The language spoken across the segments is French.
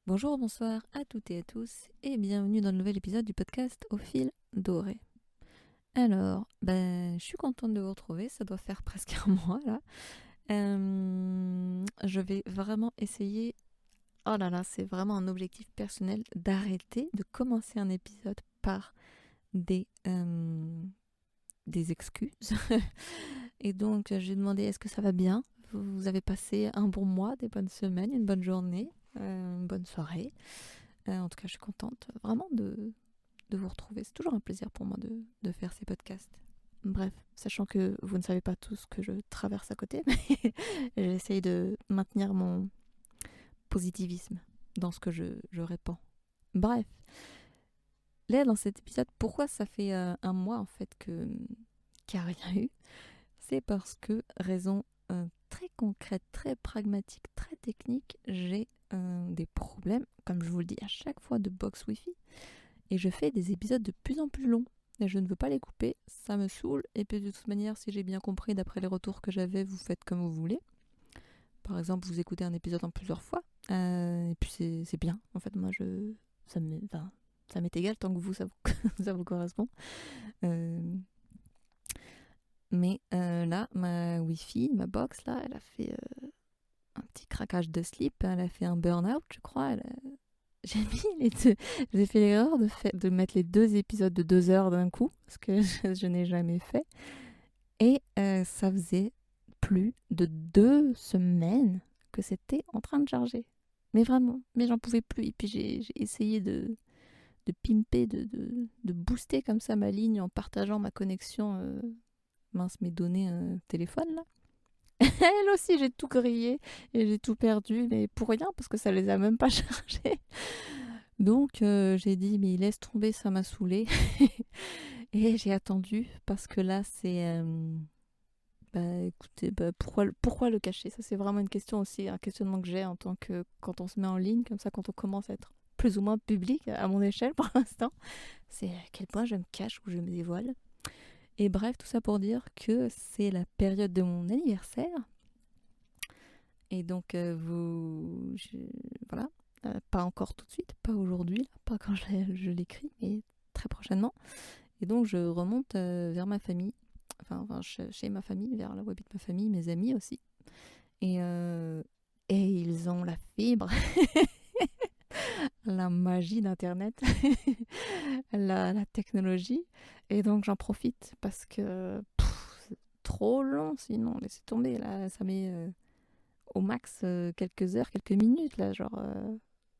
Bonjour, bonsoir à toutes et à tous et bienvenue dans le nouvel épisode du podcast Au fil doré. Alors, je suis contente de vous retrouver, ça doit faire presque un mois là. Je vais vraiment essayer, oh là là, c'est vraiment un objectif personnel d'arrêter de commencer un épisode par des excuses. Et donc, j'ai demandé est-ce que ça va bien? Vous avez passé un bon mois, des bonnes semaines, une bonne journée, une bonne soirée. En tout cas, je suis contente vraiment de vous retrouver. C'est toujours un plaisir pour moi de faire ces podcasts. Bref, sachant que vous ne savez pas tout ce que je traverse à côté, mais j'essaye de maintenir mon positivisme dans ce que je répands. Bref, là dans cet épisode, pourquoi ça fait un mois en fait qu'il n'y a rien eu? C'est parce que, raison très concrète, très pragmatique, très technique, j'ai des problèmes, comme je vous le dis à chaque fois, de box Wi-Fi. Et je fais des épisodes de plus en plus longs. Et je ne veux pas les couper, ça me saoule. Et puis de toute manière, si j'ai bien compris, d'après les retours que j'avais, vous faites comme vous voulez. Par exemple, vous écoutez un épisode en plusieurs fois. Et puis c'est bien. En fait, moi, ça m'est égal tant que vous, ça vous, ça vous correspond. Mais là, ma Wi-Fi, ma box, là, elle a fait un petit craquage de slip. Elle a fait un burn-out, je crois. J'ai mis les deux. J'ai fait l'erreur de mettre les deux épisodes de 2 heures d'un coup, ce que je n'ai jamais fait. Et ça faisait plus de 2 semaines que c'était en train de charger. Mais vraiment, mais j'en pouvais plus. Et puis j'ai essayé de pimper, de booster comme ça ma ligne en partageant ma connexion, mes données téléphone là. Elle aussi, j'ai tout grillé et j'ai tout perdu, mais pour rien parce que ça les a même pas chargés. Donc j'ai dit mais laisse tomber, ça m'a saoulée. Et j'ai attendu parce que là c'est écoutez, pourquoi le cacher? Ça c'est vraiment une question aussi, un questionnement que j'ai en tant que quand on se met en ligne comme ça, quand on commence à être plus ou moins public à mon échelle pour l'instant, c'est à quel point je me cache ou je me dévoile. Et bref, tout ça pour dire que c'est la période de mon anniversaire. Et donc voilà, pas encore tout de suite, pas aujourd'hui, pas quand je l'écris, mais très prochainement. Et donc je remonte vers ma famille, chez ma famille, vers là où habite ma famille, mes amis aussi. Et, euh, et ils ont la fibre, la magie d'Internet, la technologie. Et donc j'en profite parce que c'est trop long sinon, laissez tomber, là, ça met au max quelques heures, quelques minutes, là, genre...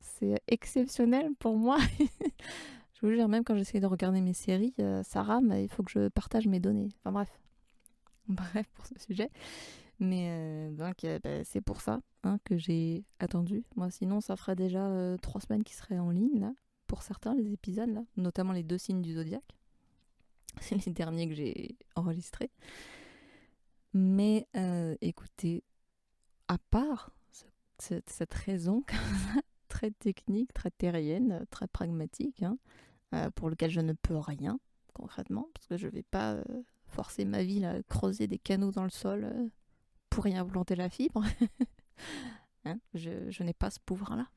c'est exceptionnel pour moi. Je vous jure, même quand j'essaie de regarder mes séries, ça rame, il faut que je partage mes données. Enfin bref. Bref pour ce sujet. Mais c'est pour ça que j'ai attendu. Moi, sinon, ça ferait déjà 3 semaines qu'ils seraient en ligne, là, pour certains, les épisodes, là, notamment les 2 signes du zodiaque. C'est les derniers que j'ai enregistrés. Mais écoutez, à part cette raison très technique, très terrienne, très pragmatique, pour lequel je ne peux rien concrètement, parce que je ne vais pas forcer ma ville à creuser des canaux dans le sol pour y implanter la fibre. Je n'ai pas ce pouvoir-là.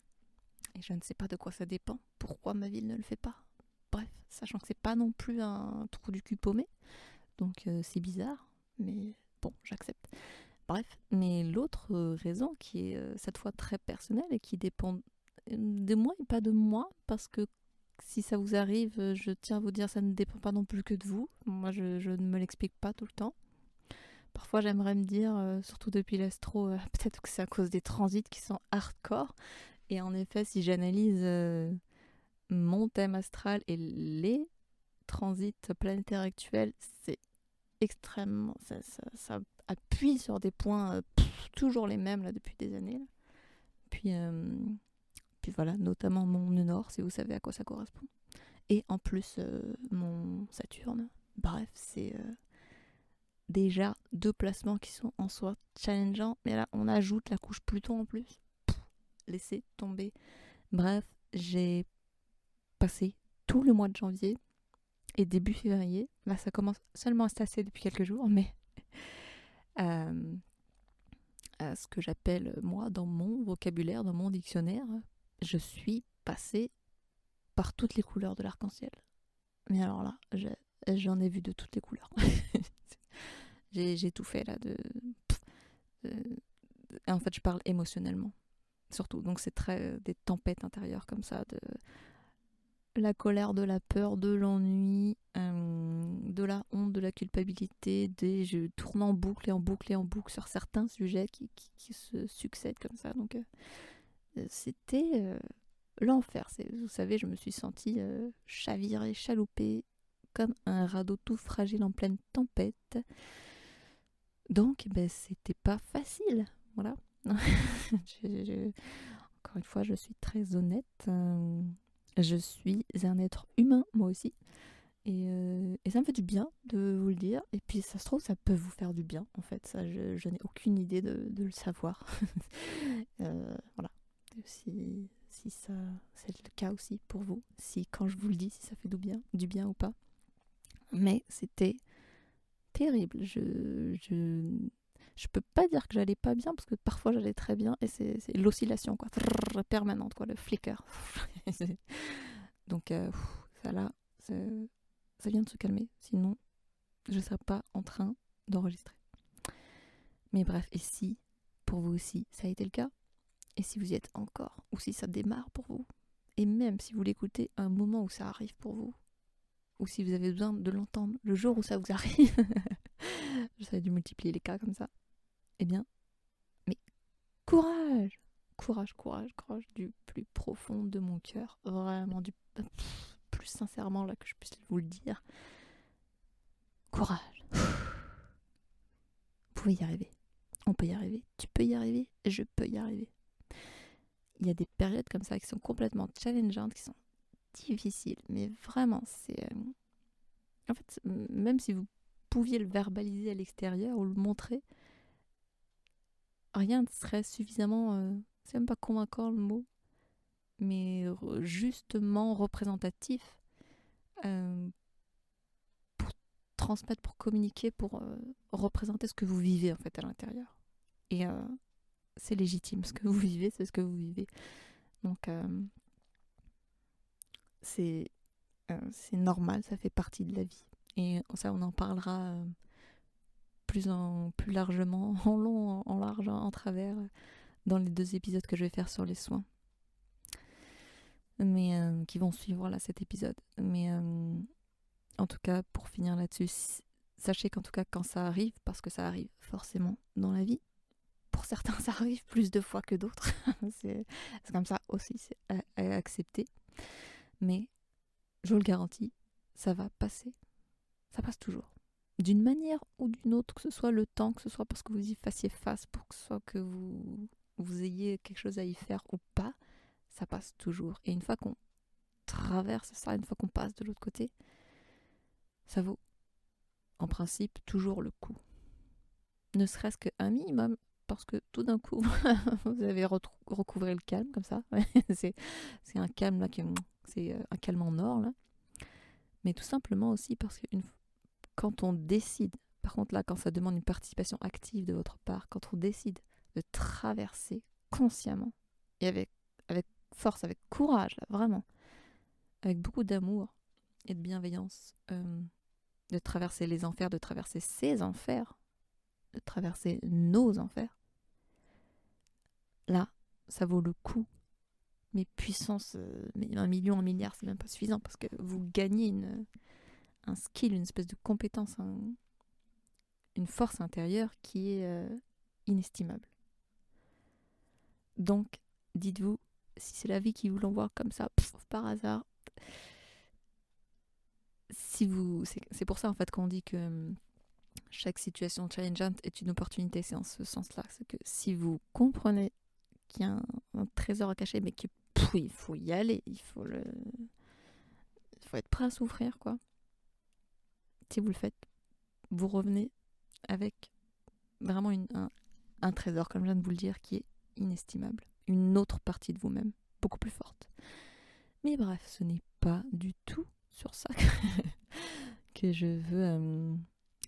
Et je ne sais pas de quoi ça dépend, pourquoi ma ville ne le fait pas. Bref, sachant que c'est pas non plus un trou du cul paumé, donc c'est bizarre, mais bon, j'accepte. Bref, mais l'autre raison qui est cette fois très personnelle et qui dépend de moi et pas de moi, parce que si ça vous arrive, je tiens à vous dire, ça ne dépend pas non plus que de vous. Moi, je ne me l'explique pas tout le temps. Parfois, j'aimerais me dire, surtout depuis l'astro, peut-être que c'est à cause des transits qui sont hardcore. Et en effet, si j'analyse mon thème astral et les transits planétaires actuels, c'est extrêmement... Ça appuie sur des points toujours les mêmes là, depuis des années. Là. Puis, puis voilà, notamment mon nœud nord, si vous savez à quoi ça correspond. Et en plus, mon Saturne. Bref, c'est déjà 2 placements qui sont en soi challengeants. Mais là, on ajoute la couche Pluton en plus. Laissez tomber. Bref, j'ai passé tout le mois de janvier et début février. Là, ça commence seulement à se tasser depuis quelques jours, mais à ce que j'appelle, moi, dans mon vocabulaire, dans mon dictionnaire, je suis passée par toutes les couleurs de l'arc-en-ciel. Mais alors là, j'en ai vu de toutes les couleurs. J'ai tout fait là. En fait, je parle émotionnellement, surtout. Donc c'est très des tempêtes intérieures comme ça, de la colère, de la peur, de l'ennui, de la honte, de la culpabilité. Je tourne en boucle et en boucle et en boucle sur certains sujets qui se succèdent comme ça. Donc c'était l'enfer. Vous savez, je me suis sentie chavirée, chaloupée, comme un radeau tout fragile en pleine tempête. Donc, c'était pas facile. Voilà. Encore une fois, je suis très honnête. Je suis un être humain, moi aussi. Et ça me fait du bien de vous le dire. Et puis, ça se trouve, ça peut vous faire du bien, en fait. Ça, je n'ai aucune idée de le savoir. Voilà. Si ça, c'est le cas aussi pour vous. Si, quand je vous le dis, si ça fait du bien ou pas. Mais c'était terrible. Je peux pas dire que j'allais pas bien parce que parfois j'allais très bien et c'est l'oscillation quoi, permanente quoi, le flicker. Donc ça là, ça vient de se calmer. Sinon, je serais pas en train d'enregistrer. Mais bref, et si pour vous aussi ça a été le cas, et si vous y êtes encore, ou si ça démarre pour vous, et même si vous l'écoutez à un moment où ça arrive pour vous, ou si vous avez besoin de l'entendre le jour où ça vous arrive, j'essaie de multiplier les cas comme ça. Eh bien, mais courage, courage, courage, courage du plus profond de mon cœur, vraiment du plus sincèrement là que je puisse vous le dire. Courage. Vous pouvez y arriver. On peut y arriver. Tu peux y arriver. Je peux y arriver. Il y a des périodes comme ça qui sont complètement challengeantes, qui sont difficiles, mais vraiment, c'est en fait, même si vous pouviez le verbaliser à l'extérieur ou le montrer, rien ne serait suffisamment, c'est même pas convaincant le mot, mais justement représentatif euh, pour transmettre, pour communiquer, pour représenter ce que vous vivez en fait à l'intérieur. Et c'est légitime, ce que vous vivez, c'est ce que vous vivez. Donc c'est normal, ça fait partie de la vie. Et ça, on en parlera plus largement, en long, en large, en travers, dans les 2 épisodes que je vais faire sur les soins. Mais qui vont suivre là cet épisode. Mais en tout cas, pour finir là-dessus, sachez qu'en tout cas, quand ça arrive, parce que ça arrive forcément dans la vie, pour certains, ça arrive plus de fois que d'autres. c'est comme ça aussi, c'est à accepter. Mais je vous le garantis, ça va passer. Ça passe toujours. D'une manière ou d'une autre, que ce soit le temps, que ce soit parce que vous y fassiez face, pour que ce soit que vous ayez quelque chose à y faire ou pas, ça passe toujours. Et une fois qu'on traverse ça, une fois qu'on passe de l'autre côté, ça vaut en principe toujours le coup. Ne serait-ce qu'un minimum, parce que tout d'un coup, vous avez recouvré le calme comme ça. c'est un calme là, c'est un calme en or là. Mais tout simplement aussi parce que quand on décide, par contre là, quand ça demande une participation active de votre part, quand on décide de traverser consciemment et avec force, avec courage, là, vraiment, avec beaucoup d'amour et de bienveillance, de traverser les enfers, de traverser ces enfers, de traverser nos enfers, là, ça vaut le coup. Mais puissance, mais 1 million, 1 milliard, c'est même pas suffisant parce que vous gagnez un skill, une espèce de compétence, une force intérieure qui est inestimable. Donc, dites-vous, si c'est la vie qui vous l'envoie comme ça, par hasard, c'est pour ça en fait qu'on dit que chaque situation challengeante est une opportunité, c'est en ce sens-là. C'est que si vous comprenez qu'il y a un trésor à cacher, mais qu'il faut y aller, il faut être prêt à souffrir, quoi. Si vous le faites, vous revenez avec vraiment un trésor, comme je viens de vous le dire, qui est inestimable. Une autre partie de vous-même, beaucoup plus forte. Mais bref, ce n'est pas du tout sur ça que je veux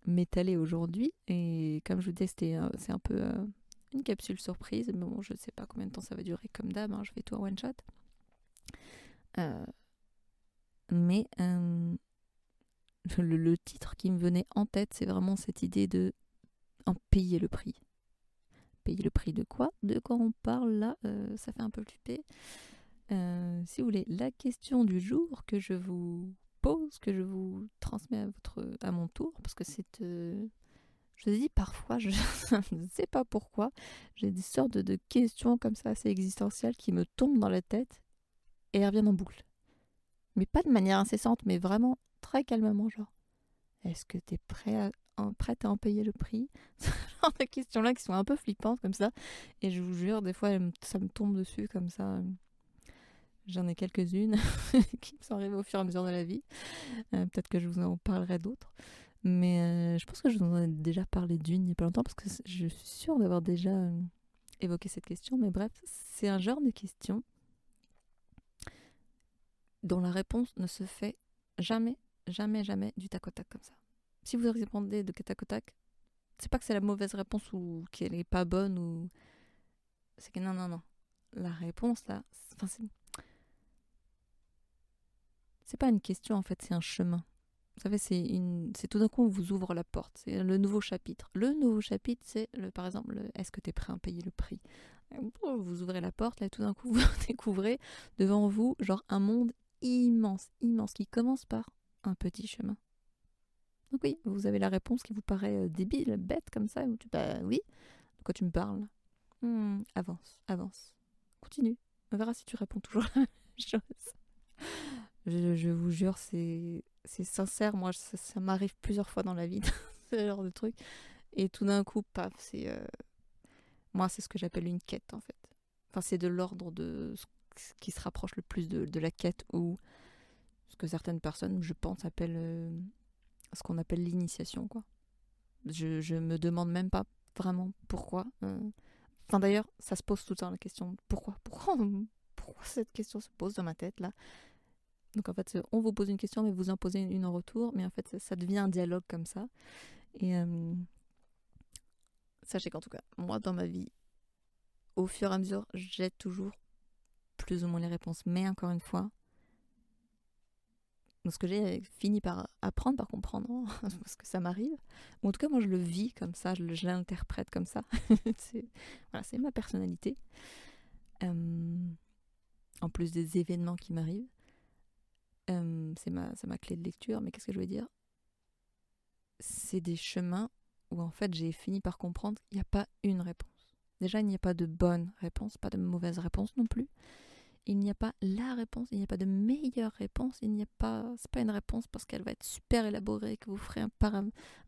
m'étaler aujourd'hui. Et comme je vous disais, c'est un peu une capsule surprise. Mais bon, je ne sais pas combien de temps ça va durer comme d'hab, hein, je fais tout en one shot. Euh, mais le titre qui me venait en tête, c'est vraiment cette idée de en payer le prix. Payer le prix de quoi? De quoi on parle là? Ça fait un peu flipper. Si vous voulez, la question du jour que je vous pose, que je vous transmets à mon tour, parce que c'est... je dis parfois, je ne sais pas pourquoi, j'ai des sortes de questions comme ça assez existentielles qui me tombent dans la tête et elles reviennent en boucle. Mais pas de manière incessante, mais vraiment très calmement, genre. Est-ce que tu es prête à en payer le prix? Ce genre de questions-là qui sont un peu flippantes comme ça. Et je vous jure, des fois, ça me tombe dessus comme ça. J'en ai quelques-unes qui me sont arrivées au fur et à mesure de la vie. Peut-être que je vous en parlerai d'autres. Mais je pense que je vous en ai déjà parlé d'une il n'y a pas longtemps parce que je suis sûre d'avoir déjà évoqué cette question. Mais bref, c'est un genre de question dont la réponse ne se fait jamais, jamais, jamais du tac au tac comme ça. Si vous répondez de tac au tac, c'est pas que c'est la mauvaise réponse ou qu'elle est pas bonne ou... C'est que non, non, non. La réponse là, c'est pas une question en fait, c'est un chemin. Vous savez, c'est tout d'un coup on vous ouvre la porte. C'est le nouveau chapitre. Le nouveau chapitre, c'est par exemple, est-ce que tu es prêt à payer le prix? Vous ouvrez la porte, là tout d'un coup vous découvrez devant vous genre un monde immense, immense, qui commence par un petit chemin. Donc oui, vous avez la réponse qui vous paraît débile, bête comme ça. Et vous dites, bah oui, de quoi tu me parles? Avance, avance. Continue. On verra si tu réponds toujours la même chose. Je vous jure, c'est sincère. Moi, ça m'arrive plusieurs fois dans la vie, ce genre de truc. Et tout d'un coup, paf, moi, c'est ce que j'appelle une quête, en fait. Enfin, c'est de l'ordre de ce qui se rapproche le plus de la quête ou ce que certaines personnes, je pense, appellent ce qu'on appelle l'initiation, quoi. Je me demande même pas vraiment pourquoi. Enfin, d'ailleurs, ça se pose tout le temps la question pourquoi cette question se pose dans ma tête, là. Donc en fait, on vous pose une question, mais vous en posez une en retour. Mais en fait, ça devient un dialogue comme ça. Et sachez qu'en tout cas, moi, dans ma vie, au fur et à mesure, j'ai toujours plus ou moins les réponses. Mais encore une fois, ce que j'ai fini par apprendre, par comprendre, hein, parce que ça m'arrive. Ou en tout cas, moi, je le vis comme ça, je l'interprète comme ça. c'est ma personnalité. En plus des événements qui m'arrivent. C'est ma clé de lecture. Mais qu'est-ce que je veux dire? C'est des chemins où en fait j'ai fini par comprendre qu'il n'y a pas une réponse. Déjà, il n'y a pas de bonne réponse, pas de mauvaise réponse non plus. Il n'y a pas la réponse, il n'y a pas de meilleure réponse, c'est pas une réponse parce qu'elle va être super élaborée, que vous ferez un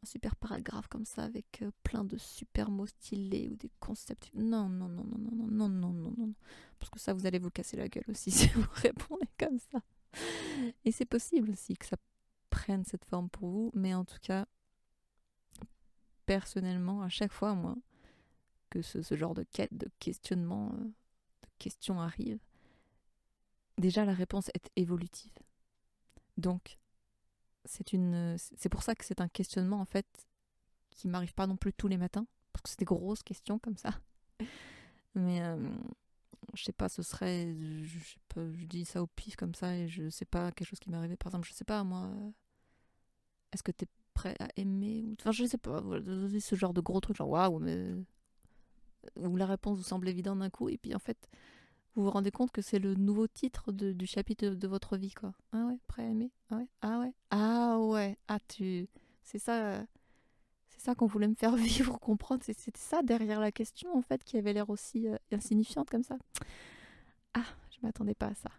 super paragraphe comme ça avec plein de super mots stylés ou des concepts. Non, non, non, non, non, non, non, non, non, non, parce que ça, vous allez vous casser la gueule aussi si vous répondez comme ça. Et c'est possible aussi que ça prenne cette forme pour vous, mais en tout cas, personnellement, à chaque fois, moi, que ce genre de quête, de questionnement, de questions arrive, déjà la réponse est évolutive. Donc, c'est pour ça que c'est un questionnement, en fait, qui m'arrive pas non plus tous les matins, parce que c'est des grosses questions comme ça. Mais, je sais pas, ce serait, je dis ça au pif comme ça, et je sais pas, quelque chose qui m'est arrivé, par exemple, je sais pas, moi, est-ce que t'es prêt à aimer ou... Enfin, je sais pas, ce genre de gros trucs, genre waouh, mais où la réponse vous semble évidente d'un coup, et puis en fait, vous vous rendez compte que c'est le nouveau titre du chapitre de votre vie, quoi. Ah ouais, prêt à aimer? Ah ouais, ah ouais, ah ouais, c'est ça, c'est ça qu'on voulait me faire vivre, comprendre. C'était ça derrière la question, en fait, qui avait l'air aussi insignifiante comme ça. Ah, je m'attendais pas à ça.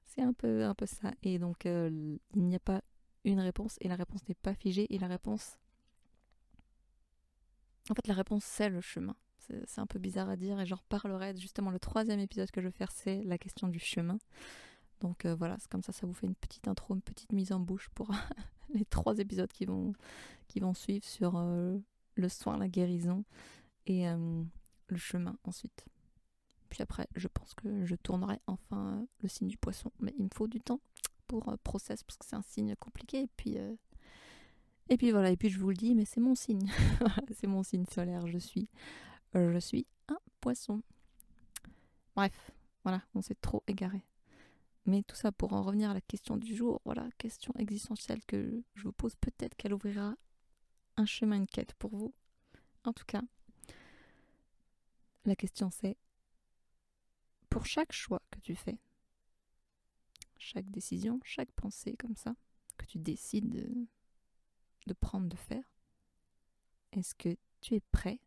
C'est un peu ça. Et donc, il n'y a pas une réponse, et la réponse n'est pas figée, et la réponse... En fait, la réponse, c'est le chemin. C'est un peu bizarre à dire et j'en reparlerai justement le 3e épisode que je vais faire, c'est la question du chemin. Donc voilà, c'est comme ça vous fait une petite intro, une petite mise en bouche pour les 3 épisodes qui vont suivre sur le soin, la guérison et le chemin ensuite. Puis après, je pense que je tournerai enfin le signe du poisson, mais il me faut du temps pour process parce que c'est un signe compliqué et puis voilà, et puis je vous le dis, mais c'est mon signe, c'est mon signe solaire, je suis un poisson. Bref, voilà, on s'est trop égaré. Mais tout ça pour en revenir à la question du jour, voilà, question existentielle que je vous pose, peut-être qu'elle ouvrira un chemin, une quête pour vous. En tout cas, la question c'est, pour chaque choix que tu fais, chaque décision, chaque pensée comme ça, que tu décides de prendre, de faire, est-ce que tu es prêt,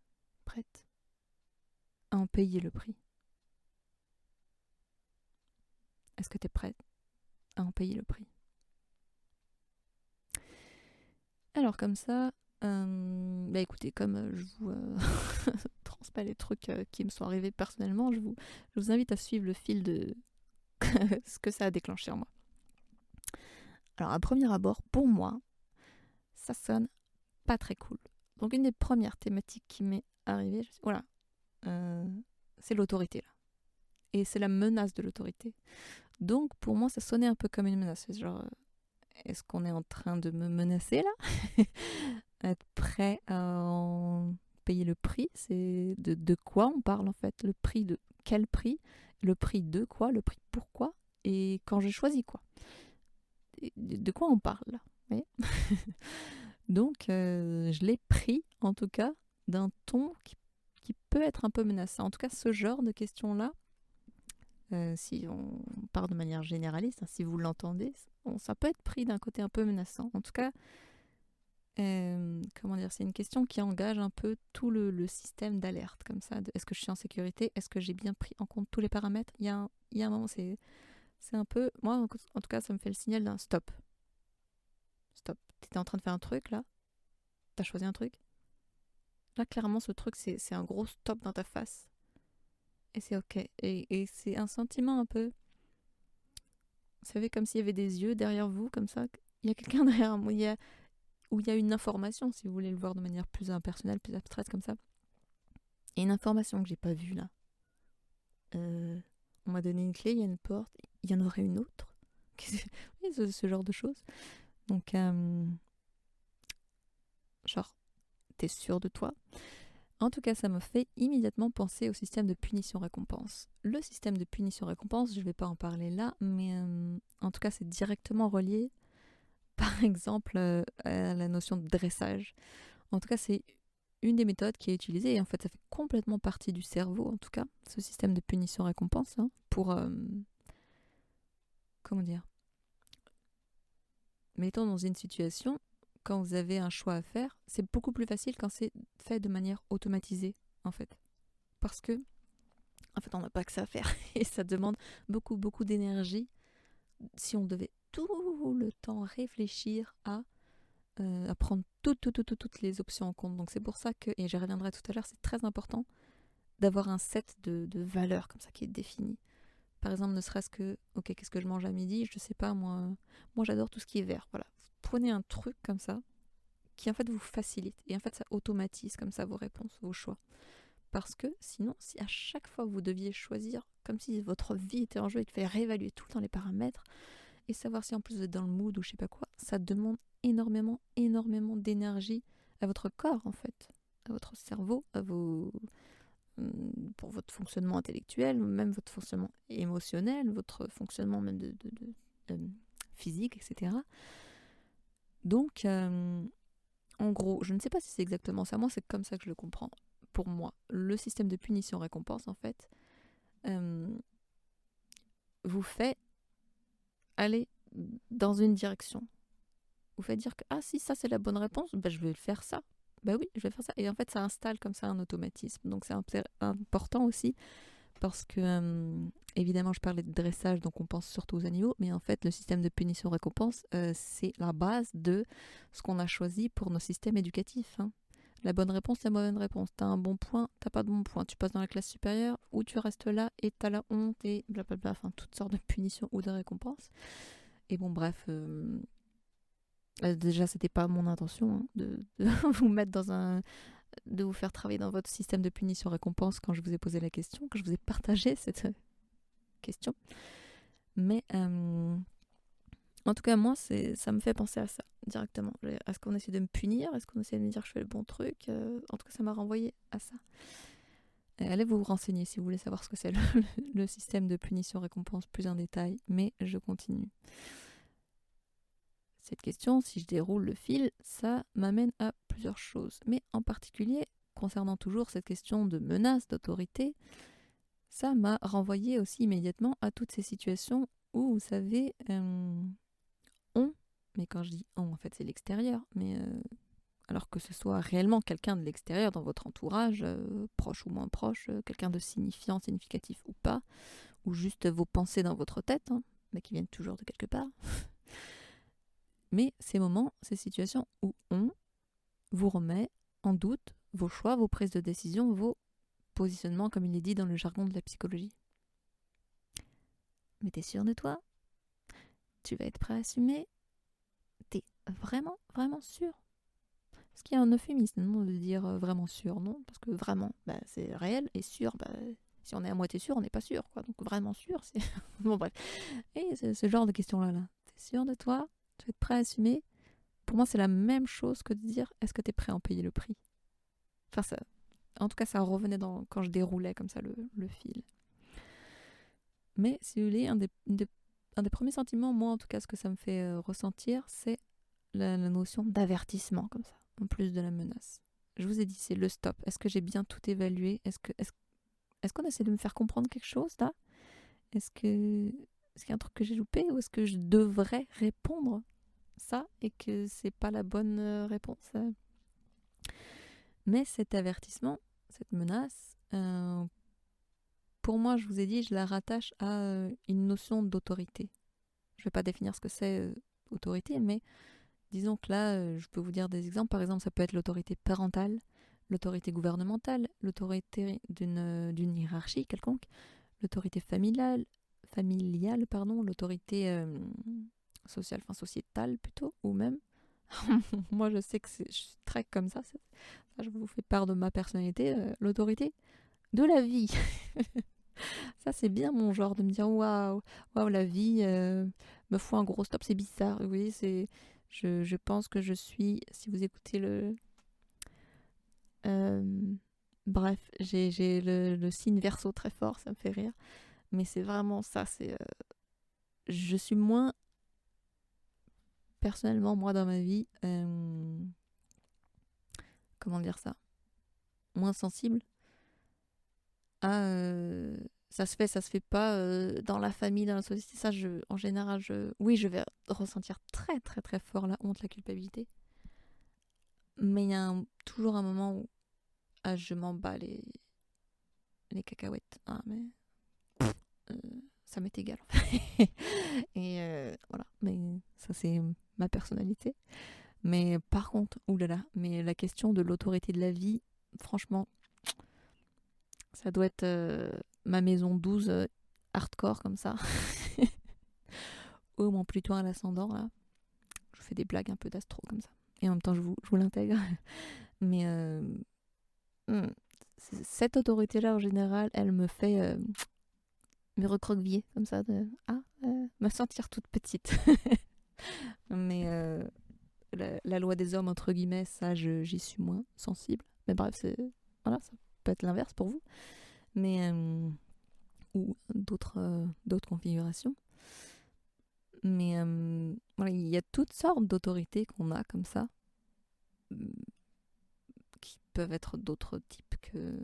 prête à en payer le prix? Est-ce que tu es prête à en payer le prix? Alors comme ça, bah écoutez, comme je vous transmets les trucs qui me sont arrivés personnellement, je vous invite à suivre le fil de ce que ça a déclenché en moi. Alors à premier abord, pour moi, ça sonne pas très cool. Donc une des premières thématiques qui m'est arrivée, voilà, c'est l'autorité là. Et c'est la menace de l'autorité. Donc pour moi, ça sonnait un peu comme une menace. C'est genre, est-ce qu'on est en train de me menacer là? Être prêt à en payer le prix, c'est de quoi on parle en fait? Le prix de quel prix? Le prix de quoi? Le prix pourquoi? Et quand j'ai choisi quoi? De quoi on parle là? Vous voyez. Donc je l'ai pris en tout cas d'un ton qui peut être un peu menaçant. En tout cas, ce genre de questions-là, si on part de manière généraliste, hein, si vous l'entendez, ça peut être pris d'un côté un peu menaçant. En tout cas, comment dire, c'est une question qui engage un peu tout le système d'alerte, comme ça. Est-ce que je suis en sécurité? Est-ce que j'ai bien pris en compte tous les paramètres? Il y a un moment, c'est un peu... Moi, en tout cas, ça me fait le signal d'un stop. Stop. T'étais en train de faire un truc, là? T'as choisi un truc? Là, clairement, ce truc, c'est un gros stop dans ta face. Et c'est ok. Et c'est un sentiment un peu... Vous savez, comme s'il y avait des yeux derrière vous, comme ça. Il y a quelqu'un derrière moi. Où il y a une information, si vous voulez le voir de manière plus impersonnelle, plus abstraite, comme ça. Et une information que j'ai pas vue, là. On m'a donné une clé, il y a une porte. Il y en aurait une autre. Oui, ce genre de choses. Donc, genre, t'es sûr de toi? En tout cas, ça me fait immédiatement penser au système de punition-récompense. Le système de punition-récompense, je ne vais pas en parler là, mais en tout cas, c'est directement relié, par exemple, à la notion de dressage. En tout cas, c'est une des méthodes qui est utilisée, et en fait, ça fait complètement partie du cerveau, en tout cas, ce système de punition-récompense, hein, pour... comment dire? Mettons dans une situation, quand vous avez un choix à faire, c'est beaucoup plus facile quand c'est fait de manière automatisée, en fait. Parce que, en fait, on n'a pas que ça à faire. Et ça demande beaucoup, beaucoup d'énergie si on devait tout le temps réfléchir à prendre toutes les options en compte. Donc c'est pour ça que, et j'y reviendrai tout à l'heure, c'est très important d'avoir un set de valeurs comme ça qui est défini. Par exemple, ne serait-ce que, ok, qu'est-ce que je mange à midi? Je sais pas, moi j'adore tout ce qui est vert. Voilà. Prenez un truc comme ça qui en fait vous facilite. Et en fait, ça automatise comme ça vos réponses, vos choix. Parce que sinon, si à chaque fois vous deviez choisir, comme si votre vie était en jeu et qu'il fallait réévaluer tout le temps les paramètres et savoir si en plus vous êtes dans le mood ou je sais pas quoi, ça demande énormément, énormément d'énergie à votre corps en fait, à votre cerveau, pour votre fonctionnement intellectuel, même votre fonctionnement émotionnel, votre fonctionnement même de physique, etc. Donc, en gros, je ne sais pas si c'est exactement ça. Moi, c'est comme ça que je le comprends. Pour moi, le système de punition-récompense, en fait, vous fait aller dans une direction. Vous fait dire que, ah si, ça c'est la bonne réponse, bah, je vais faire ça. Bah oui, je vais faire ça. Et en fait, ça installe comme ça un automatisme. Donc c'est important aussi parce que, évidemment, je parlais de dressage, donc on pense surtout aux animaux, mais en fait, le système de punition-récompense, c'est la base de ce qu'on a choisi pour nos systèmes éducatifs. Hein. La bonne réponse, la mauvaise réponse. T'as un bon point, t'as pas de bon point. Tu passes dans la classe supérieure ou tu restes là et t'as la honte et blablabla. Enfin, toutes sortes de punitions ou de récompenses. Et bon, bref, déjà, c'était pas mon intention hein, de vous mettre de vous faire travailler dans votre système de punition-récompense quand je vous ai posé la question, que je vous ai partagé cette question. Mais en tout cas, moi, ça me fait penser à ça directement. Est-ce qu'on essaie de me punir? Est-ce qu'on essaie de me dire que je fais le bon truc? En tout cas, ça m'a renvoyé à ça. Allez vous renseigner si vous voulez savoir ce que c'est le système de punition-récompense plus en détail, mais je continue. Cette question, si je déroule le fil, ça m'amène à plusieurs choses. Mais en particulier, concernant toujours cette question de menace, d'autorité, ça m'a renvoyé aussi immédiatement à toutes ces situations où, vous savez, on, mais quand je dis on, en fait c'est l'extérieur, mais alors que ce soit réellement quelqu'un de l'extérieur dans votre entourage, proche ou moins proche, quelqu'un de signifiant, significatif ou pas, ou juste vos pensées dans votre tête, hein, mais qui viennent toujours de quelque part. Mais ces moments, ces situations où on vous remet en doute vos choix, vos prises de décision, vos positionnements, comme il est dit dans le jargon de la psychologie. Mais t'es sûr de toi? Tu vas être prêt à assumer? T'es vraiment, vraiment sûr? Parce qu'il y a un euphémisme, non, de dire vraiment sûr, non? Parce que vraiment, bah, c'est réel, et sûr, bah, si on est à moitié sûr, on n'est pas sûr, quoi. Donc vraiment sûr, c'est... bon, bref. Et ce genre de questions-là, là. T'es sûr de toi? Tu vas être prêt à assumer? Pour moi, c'est la même chose que de dire, est-ce que t'es prêt à en payer le prix? Enfin, ça, en tout cas, ça revenait quand je déroulais comme ça le fil. Mais si vous voulez, un des premiers sentiments, moi en tout cas, ce que ça me fait ressentir, c'est la notion d'avertissement, comme ça, en plus de la menace. Je vous ai dit, c'est le stop. Est-ce que j'ai bien tout évalué? Est-ce qu'on essaie de me faire comprendre quelque chose, là? Est-ce qu'il y a un truc que j'ai loupé? Ou est-ce que je devrais répondre ça et que c'est pas la bonne réponse? Mais cet avertissement, cette menace, pour moi, je vous ai dit, je la rattache à une notion d'autorité. Je ne vais pas définir ce que c'est autorité, mais disons que là, je peux vous dire des exemples. Par exemple, ça peut être l'autorité parentale, l'autorité gouvernementale, l'autorité d'une hiérarchie quelconque, l'autorité familiale, l'autorité sociale, enfin sociétale plutôt, ou même. Moi, je sais que je suis très comme ça. Je vous fais part de ma personnalité. L'autorité de la vie. Ça, c'est bien mon genre de me dire waouh, waouh, la vie me fout un gros stop, c'est bizarre. Oui, je pense que je suis, si vous écoutez bref, j'ai le signe verso très fort, ça me fait rire. Mais c'est vraiment ça, je suis moins, personnellement, moi dans ma vie, comment dire ça, moins sensible à ça se fait pas dans la famille, dans la société. Ça, en général, oui, je vais ressentir très très très fort la honte, la culpabilité. Mais il y a toujours un moment où je m'en bats les cacahuètes. Ah, mais euh, ça m'est égal. Et voilà, mais ça c'est ma personnalité. Mais par contre, oulala, mais la question de l'autorité de la vie, franchement, ça doit être ma maison 12 hardcore comme ça. Ou mon Pluton à l'ascendant, là. Je fais des blagues un peu d'astro comme ça. Et en même temps, je vous l'intègre. Mais cette autorité-là, en général, elle me fait me recroqueviller comme ça, me sentir toute petite. Mais la loi des hommes, entre guillemets, ça, j'y suis moins sensible. Mais bref, voilà, ça peut être l'inverse pour vous. Mais ou d'autres configurations. Mais voilà, il y a toutes sortes d'autorités qu'on a comme ça, qui peuvent être d'autres types que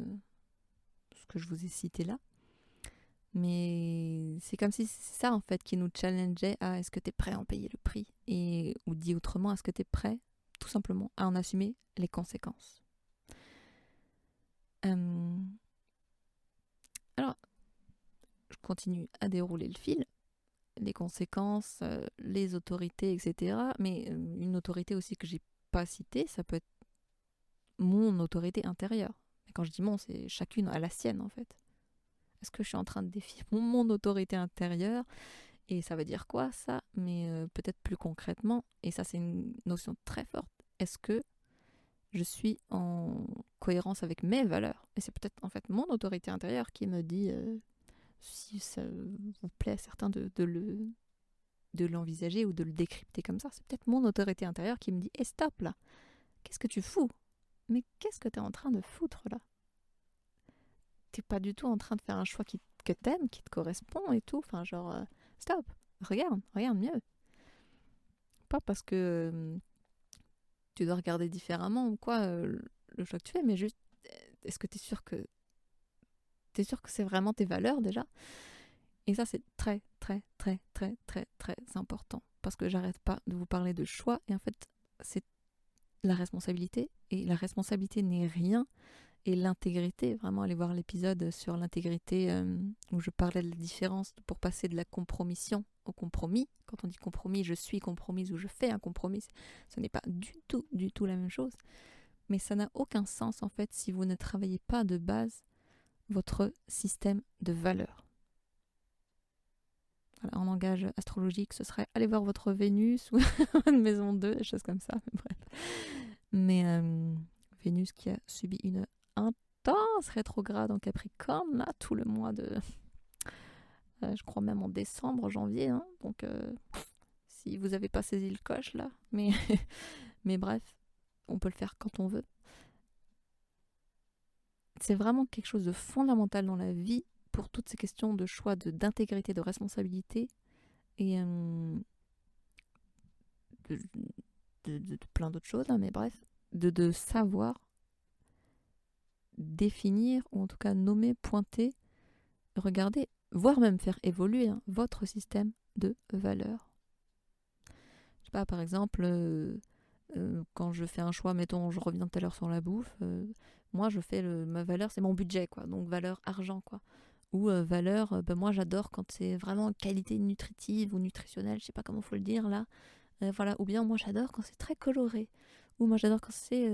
ce que je vous ai cité là. Mais c'est comme si c'est ça en fait qui nous challengeait à est-ce que tu es prêt à en payer le prix? Ou dit autrement, est-ce que tu es prêt tout simplement à en assumer les conséquences? Alors, je continue à dérouler le fil. Les conséquences, les autorités, etc. Mais une autorité aussi que j'ai pas citée, ça peut être mon autorité intérieure. Et quand je dis mon, c'est chacune à la sienne en fait. Est-ce que je suis en train de défier mon autorité intérieure? Et ça veut dire quoi ça? Mais peut-être plus concrètement, et ça c'est une notion très forte, est-ce que je suis en cohérence avec mes valeurs? Et c'est peut-être en fait mon autorité intérieure qui me dit, si ça vous plaît à certains de l'envisager ou de le décrypter comme ça, c'est peut-être mon autorité intérieure qui me dit hey, stop là, qu'est-ce que tu fous? Mais qu'est-ce que tu es en train de foutre là? t'es pas du tout en train de faire un choix que t'aimes, qui te correspond et tout. Enfin, genre, stop, regarde mieux. Pas parce que tu dois regarder différemment ou quoi le choix que tu fais, mais juste, est-ce que t'es sûr que c'est vraiment tes valeurs déjà? Et ça, c'est très, très, très, très, très, très important. Parce que j'arrête pas de vous parler de choix. Et en fait, c'est la responsabilité. Et la responsabilité n'est rien. Et l'intégrité, vraiment, allez voir l'épisode sur l'intégrité où je parlais de la différence pour passer de la compromission au compromis. Quand on dit compromis, je suis compromise ou je fais un compromis. Ce n'est pas du tout la même chose. Mais ça n'a aucun sens, en fait, si vous ne travaillez pas de base votre système de valeurs. Voilà, en langage astrologique, ce serait aller voir votre Vénus ou une maison 2, des choses comme ça. Mais Vénus qui a subi une intense rétrograde en Capricorne, là, tout le mois de... je crois même en décembre, janvier. Hein, donc, si vous n'avez pas saisi le coche, là. Mais bref, on peut le faire quand on veut. C'est vraiment quelque chose de fondamental dans la vie pour toutes ces questions de choix, d'intégrité, de responsabilité et de plein d'autres choses, hein, mais bref, de savoir définir, ou en tout cas nommer, pointer, regarder, voire même faire évoluer votre système de valeurs. Je sais pas, par exemple, quand je fais un choix, mettons, je reviens tout à l'heure sur la bouffe, moi je fais ma valeur, c'est mon budget, quoi, donc valeur argent, quoi. Ou valeur, moi j'adore quand c'est vraiment qualité nutritive ou nutritionnelle, je sais pas comment faut le dire là. Voilà. Ou bien moi j'adore quand c'est très coloré. Ou moi j'adore quand c'est...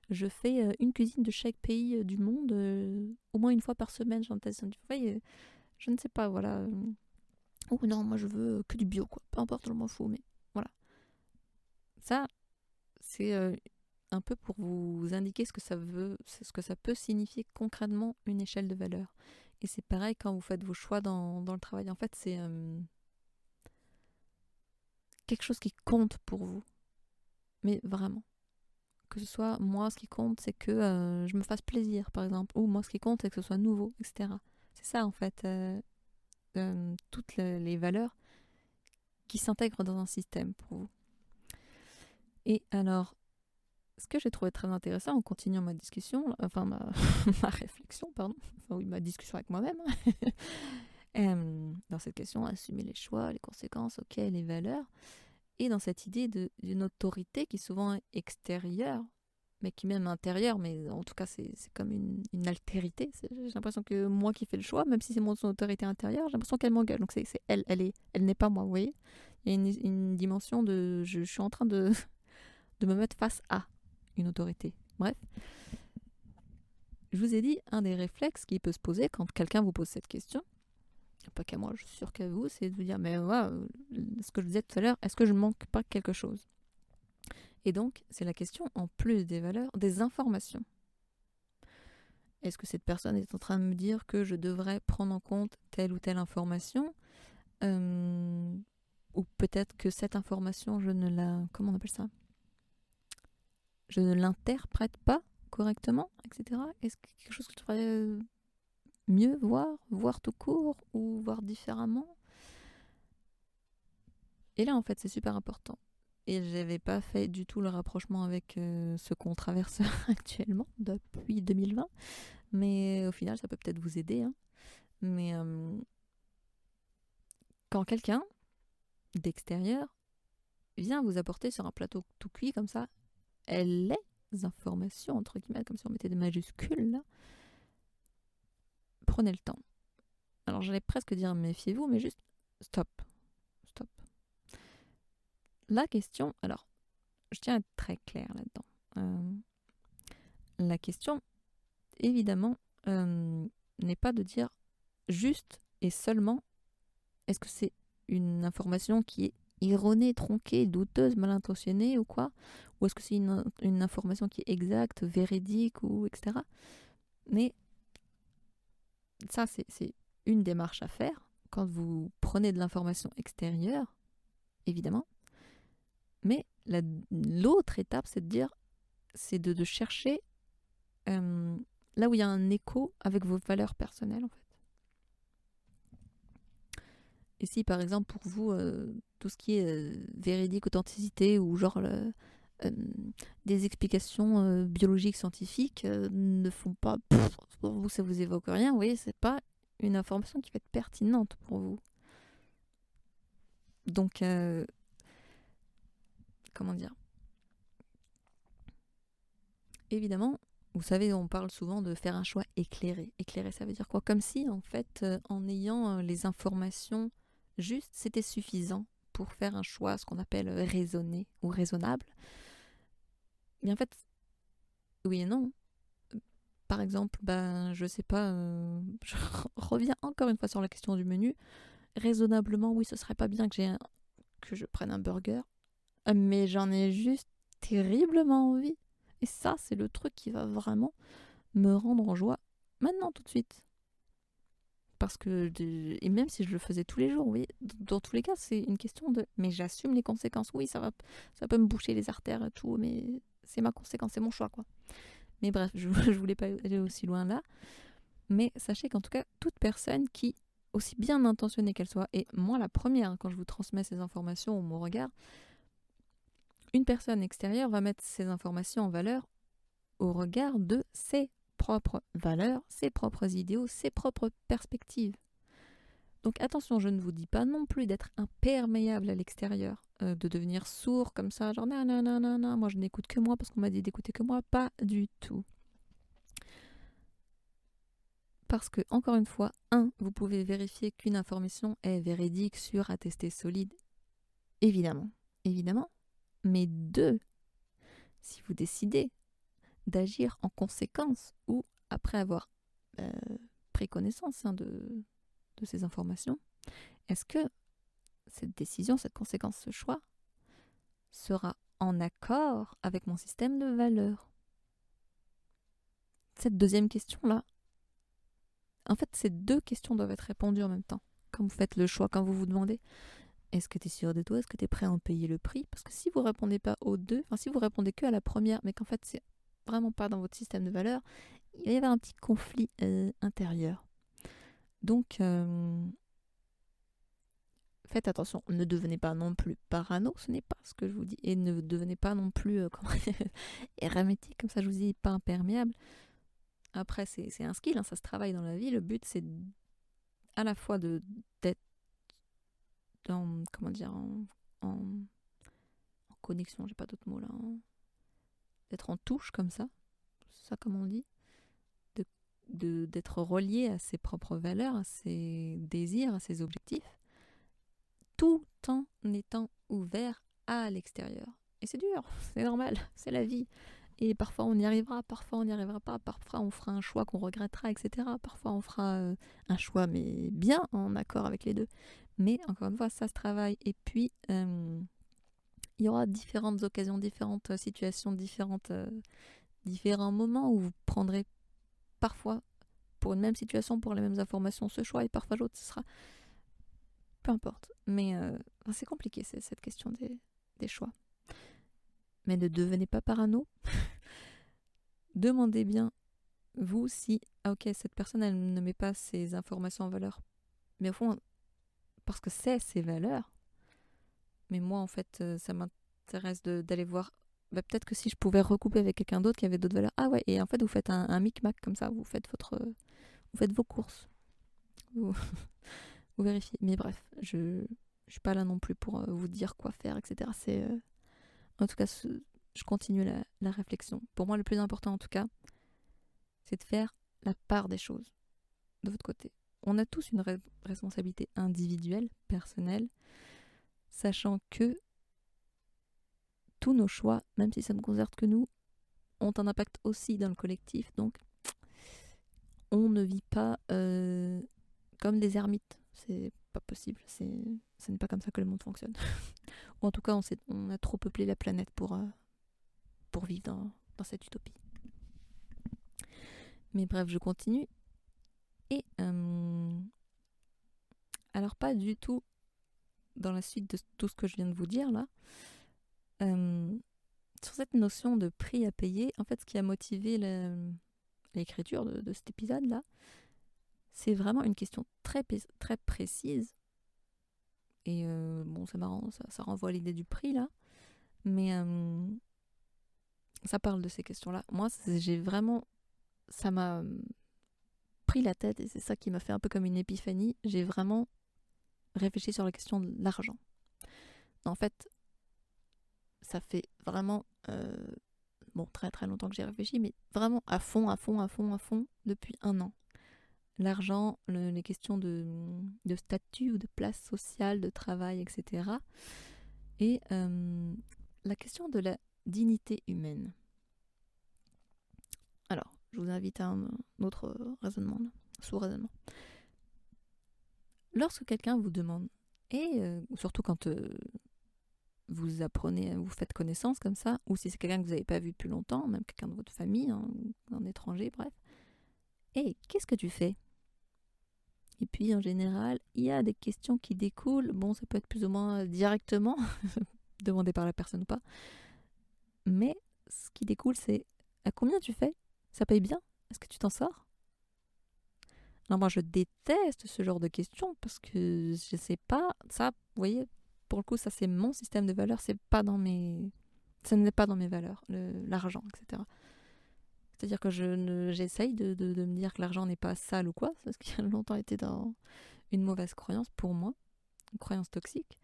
je fais une cuisine de chaque pays du monde au moins une fois par semaine. Vous voyez, je ne sais pas, voilà. Ou non, moi je veux que du bio, quoi. Peu importe, je m'en fous, mais voilà. Ça, c'est un peu pour vous indiquer ce que ça veut, ce que ça peut signifier concrètement une échelle de valeur. Et c'est pareil quand vous faites vos choix dans le travail. En fait, c'est quelque chose qui compte pour vous. Mais vraiment. Que ce soit moi, ce qui compte, c'est que je me fasse plaisir, par exemple. Ou moi, ce qui compte, c'est que ce soit nouveau, etc. C'est ça, en fait, toutes les valeurs qui s'intègrent dans un système pour vous. Et alors, ce que j'ai trouvé très intéressant en continuant ma discussion, enfin ma réflexion, pardon, enfin oui, ma discussion avec moi-même, dans cette question, assumer les choix, les conséquences, ok, les valeurs, et dans cette idée d'une autorité qui est souvent extérieure, mais qui est même intérieure, mais en tout cas c'est comme une altérité. J'ai l'impression que moi qui fais le choix, même si c'est mon autorité intérieure, j'ai l'impression qu'elle m'engueule. Donc c'est elle n'est pas moi, vous voyez. Il y a une dimension de je suis en train de me mettre face à une autorité. Bref. Je vous ai dit, un des réflexes qui peut se poser quand quelqu'un vous pose cette question, pas qu'à moi, je suis sûre qu'à vous, c'est de vous dire, mais ouais, ce que je disais tout à l'heure, est-ce que je manque pas quelque chose? Et donc, c'est la question, en plus des valeurs, des informations. Est-ce que cette personne est en train de me dire que je devrais prendre en compte telle ou telle information ou peut-être que cette information, je ne la... Comment on appelle ça? Je ne l'interprète pas correctement, etc. Est-ce que quelque chose que tu devrais mieux voir tout court ou voir différemment? Et là, en fait, c'est super important. Et j'avais pas fait du tout le rapprochement avec ce qu'on traverse actuellement depuis 2020. Mais au final, ça peut peut-être vous aider. Hein. Mais quand quelqu'un d'extérieur vient vous apporter sur un plateau tout cuit comme ça, les informations, entre guillemets, comme si on mettait des majuscules là, prenez le temps. Alors j'allais presque dire méfiez-vous, mais juste stop. La question, alors, je tiens à être très claire là-dedans. La question, évidemment, n'est pas de dire juste et seulement est-ce que c'est une information qui est erronée, tronquée, douteuse, mal intentionnée ou quoi, ou est-ce que c'est une information qui est exacte, véridique ou etc. Mais ça, c'est une démarche à faire quand vous prenez de l'information extérieure, évidemment. Mais l'autre étape, c'est de dire, c'est de chercher là où il y a un écho avec vos valeurs personnelles en fait. Et si par exemple pour vous, tout ce qui est véridique, authenticité ou genre euh, des explications biologiques, scientifiques ne font pas... pour vous ça vous évoque rien, vous voyez, c'est pas une information qui va être pertinente pour vous. Donc, comment dire? Évidemment, vous savez, on parle souvent de faire un choix éclairé. Éclairé, ça veut dire quoi? Comme si, en fait, en ayant les informations justes, c'était suffisant pour faire un choix, ce qu'on appelle raisonné ou raisonnable. Mais en fait, oui et non. Par exemple, ben, je sais pas, je reviens encore une fois sur la question du menu. Raisonnablement, oui, ce serait pas bien que je prenne un burger, mais j'en ai juste terriblement envie. Et ça, c'est le truc qui va vraiment me rendre en joie maintenant, tout de suite. Parce que, et même si je le faisais tous les jours, oui, dans tous les cas, c'est une question de... Mais j'assume les conséquences. Oui, ça peut me boucher les artères et tout, mais c'est ma conséquence, c'est mon choix, quoi. Mais bref, je voulais pas aller aussi loin là. Mais sachez qu'en tout cas, toute personne qui, aussi bien intentionnée qu'elle soit, et moi la première, quand je vous transmets ces informations ou mon regard, une personne extérieure va mettre ces informations en valeur au regard de ses propres valeurs, ses propres idéaux, ses propres perspectives. Donc attention, je ne vous dis pas non plus d'être imperméable à l'extérieur, de devenir sourd comme ça, genre non, moi je n'écoute que moi parce qu'on m'a dit d'écouter que moi, pas du tout. Parce que, encore une fois, vous pouvez vérifier qu'une information est véridique, sûre, attestée, solide, évidemment, évidemment. Mais 2, si vous décidez d'agir en conséquence ou après avoir euh, pris connaissance de ces informations, est-ce que cette décision, cette conséquence, ce choix sera en accord avec mon système de valeurs? Cette deuxième question-là, en fait, ces 2 questions doivent être répondues en même temps. Quand vous faites le choix, quand vous vous demandez est-ce que tu es sûr de toi, est-ce que tu es prêt à en payer le prix? Parce que si vous répondez pas aux 2, enfin si vous répondez que à la première, mais qu'en fait c'est vraiment pas dans votre système de valeurs, il va y avoir un petit conflit intérieur. Donc, faites attention, ne devenez pas non plus parano, ce n'est pas ce que je vous dis, et ne devenez pas non plus hermétique, comme ça je vous dis, pas imperméable. Après, c'est un skill, hein, ça se travaille dans la vie. Le but, c'est à la fois d'être comment dire, en connexion, j'ai pas d'autre mot là, d'être en touche comme ça, c'est ça comme on dit, d'être relié à ses propres valeurs, à ses désirs, à ses objectifs, tout en étant ouvert à l'extérieur. Et c'est dur, c'est normal, c'est la vie. Et parfois on y arrivera, parfois on n'y arrivera pas, parfois on fera un choix qu'on regrettera, etc. Parfois on fera un choix mais bien en accord avec les 2. Mais encore une fois, ça se travaille. Et puis, il y aura différentes occasions, différentes situations, différents moments où vous prendrez parfois, pour une même situation, pour les mêmes informations, ce choix, et parfois l'autre, ce sera... Peu importe. Mais c'est compliqué, cette question des choix. Mais ne devenez pas parano. Demandez bien, vous, si, ok, cette personne, elle ne met pas ses informations en valeur. Mais au fond, parce que c'est ses valeurs. Mais moi, en fait, ça m'intéresse d'aller voir. Bah, peut-être que si je pouvais recouper avec quelqu'un d'autre qui avait d'autres valeurs. Ah ouais, et en fait, vous faites un micmac comme ça. Vous faites vos courses. Vous, vous vérifiez. Mais bref, je suis pas là non plus pour vous dire quoi faire, etc. C'est, en tout cas, je continue la réflexion. Pour moi, le plus important, en tout cas, c'est de faire la part des choses de votre côté. On a tous une responsabilité individuelle, personnelle, sachant que tous nos choix, même si ça ne concerne que nous, ont un impact aussi dans le collectif. Donc, on ne vit pas comme des ermites. C'est pas possible. Ce n'est pas comme ça que le monde fonctionne. Ou en tout cas, on a trop peuplé la planète pour vivre dans cette utopie. Mais bref, je continue. Et alors, pas du tout dans la suite de tout ce que je viens de vous dire là. Sur cette notion de prix à payer, en fait, ce qui a motivé l'écriture de cet épisode-là, c'est vraiment une question très précise. Et bon, c'est marrant, ça renvoie à l'idée du prix, là. Mais ça parle de ces questions-là. Moi, ça m'a pris la tête, et c'est ça qui m'a fait un peu comme une épiphanie. J'ai vraiment réfléchi sur la question de l'argent. En fait, ça fait vraiment très très longtemps que j'ai réfléchi, mais vraiment à fond, depuis 1 an. L'argent, les questions de statut ou de place sociale, de travail, etc. Et la question de la dignité humaine. Alors, je vous invite à un autre raisonnement, sous-raisonnement. Lorsque quelqu'un vous demande, et surtout quand vous apprenez, vous faites connaissance comme ça, ou si c'est quelqu'un que vous n'avez pas vu depuis longtemps, même quelqu'un de votre famille, hein, ou un étranger, bref. Et qu'est-ce que tu fais ? Et puis en général, il y a des questions qui découlent. Bon, ça peut être plus ou moins directement demandé par la personne ou pas. Mais ce qui découle, c'est à combien tu fais ? Ça paye bien ? Est-ce que tu t'en sors ? Alors moi, je déteste ce genre de questions parce que je sais pas. Ça, vous voyez, pour le coup, ça c'est mon système de valeurs. Ça n'est pas dans mes valeurs, l'argent, etc. C'est-à-dire que j'essaye de me dire que l'argent n'est pas sale ou quoi, parce qu'il a longtemps été dans une mauvaise croyance pour moi, une croyance toxique.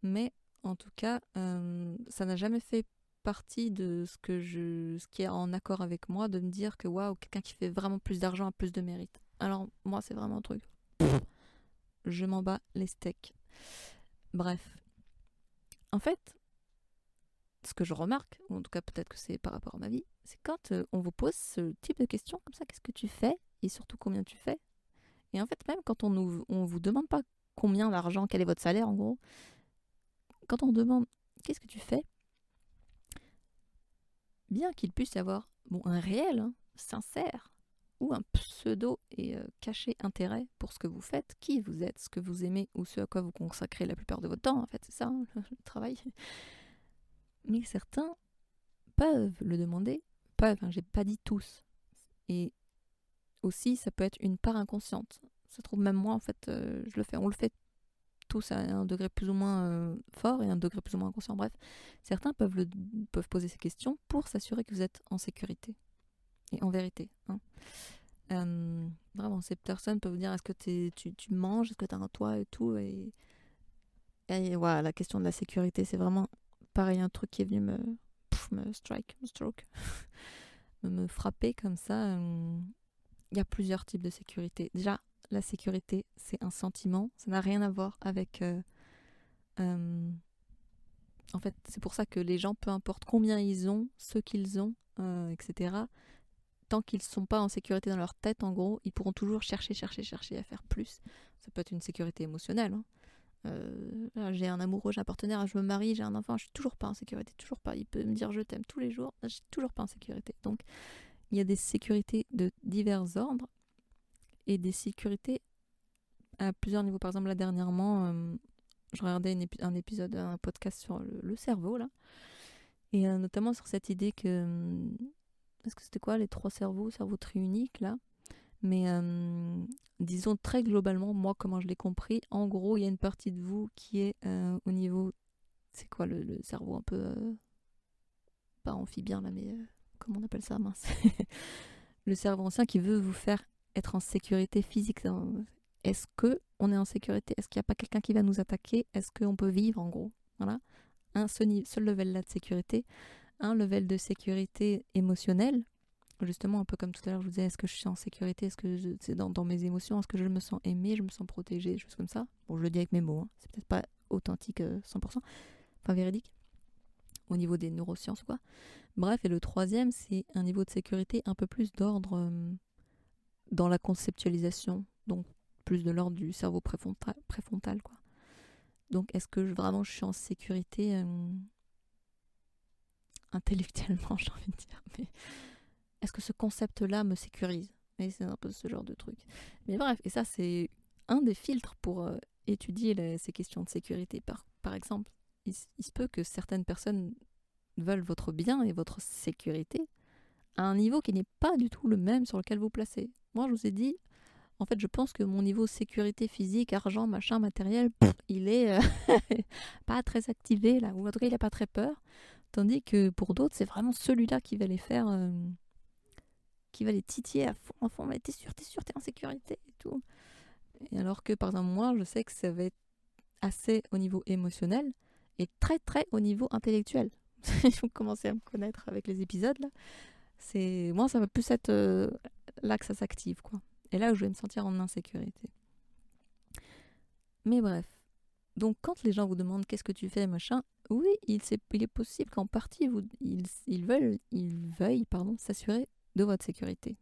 Mais en tout cas, ça n'a jamais fait partie de ce qui est en accord avec moi, de me dire que waouh, quelqu'un qui fait vraiment plus d'argent a plus de mérite. Alors moi, c'est vraiment un truc. Je m'en bats les steaks. Bref. En fait, ce que je remarque, ou en tout cas peut-être que c'est par rapport à ma vie, c'est quand on vous pose ce type de questions comme ça, qu'est-ce que tu fais et surtout combien tu fais. Et en fait, même quand on vous demande pas combien d'argent, quel est votre salaire en gros, quand on demande qu'est-ce que tu fais, bien qu'il puisse y avoir un réel, sincère, ou un pseudo et caché intérêt pour ce que vous faites, qui vous êtes, ce que vous aimez ou ce à quoi vous consacrez la plupart de votre temps, en fait, c'est ça, le travail. Mais certains peuvent le demander, j'ai pas dit tous. Et aussi, ça peut être une part inconsciente. Ça se trouve, même moi, en fait, je le fais. On le fait tous à un degré plus ou moins fort et un degré plus ou moins inconscient. Bref, certains peuvent poser ces questions pour s'assurer que vous êtes en sécurité. Et en vérité. Vraiment, ces personnes peuvent vous dire est-ce que tu manges, est-ce que tu as un toit et tout. Et voilà, la question de la sécurité, c'est vraiment pareil, un truc qui est venu me stroke, me frapper comme ça. Il y a plusieurs types de sécurité. Déjà, la sécurité, c'est un sentiment. Ça n'a rien à voir avec... en fait, c'est pour ça que les gens, peu importe combien ils ont, ce qu'ils ont, etc., tant qu'ils ne sont pas en sécurité dans leur tête, en gros, ils pourront toujours chercher à faire plus. Ça peut être une sécurité émotionnelle. Là, j'ai un amoureux, j'ai un partenaire, je me marie, j'ai un enfant, je suis toujours pas en sécurité, toujours pas. Il peut me dire je t'aime tous les jours, je suis toujours pas en sécurité. Donc, il y a des sécurités de divers ordres et des sécurités à plusieurs niveaux. Par exemple, là, dernièrement, je regardais un épisode, un podcast sur le cerveau, là, et notamment sur cette idée que... est-ce que c'était quoi, les 3 cerveaux, cerveau triunique, là. Mais disons très globalement, moi, comment je l'ai compris, en gros, il y a une partie de vous qui est au niveau... C'est quoi le cerveau un peu... pas amphibien, là, mais... comment on appelle ça, mince. Le cerveau ancien qui veut vous faire être en sécurité physique. Est-ce qu'on est en sécurité ? Est-ce qu'il n'y a pas quelqu'un qui va nous attaquer ? Est-ce qu'on peut vivre, en gros ? Voilà. Ce level-là de sécurité. Un level de sécurité émotionnelle. Justement, un peu comme tout à l'heure, je vous disais, est-ce que je suis en sécurité ? Est-ce que c'est dans mes émotions ? Est-ce que je me sens aimée ? Je me sens protégée ? Des choses comme ça. Bon, je le dis avec mes mots. C'est peut-être pas authentique 100%. Enfin, véridique. Au niveau des neurosciences ou quoi. Bref, et le troisième, c'est un niveau de sécurité un peu plus d'ordre dans la conceptualisation. Donc, plus de l'ordre du cerveau préfrontal, quoi. Donc, est-ce que vraiment je suis en sécurité intellectuellement, j'ai envie de dire, mais est-ce que ce concept-là me sécurise ? Et c'est un peu ce genre de truc. Mais bref, et ça, c'est un des filtres pour étudier ces questions de sécurité. Par exemple, il se peut que certaines personnes veulent votre bien et votre sécurité, à un niveau qui n'est pas du tout le même sur lequel vous placez. Moi, je vous ai dit, en fait, je pense que mon niveau sécurité physique, argent, machin, matériel, il est pas très activé, là, ou en tout cas, il n'a pas très peur. Tandis que pour d'autres, c'est vraiment celui-là qui va les faire, qui va les titiller à fond, mais t'es sûr, t'es en sécurité et tout. Et alors que, par exemple, moi, je sais que ça va être assez au niveau émotionnel et très, très au niveau intellectuel. Vous commencez à me connaître avec les épisodes, là. Moi, ça va plus être là que ça s'active, quoi. Et là où je vais me sentir en insécurité. Mais bref. Donc, quand les gens vous demandent qu'est-ce que tu fais, machin, oui, il est possible qu'en partie, ils veuillent s'assurer de votre sécurité.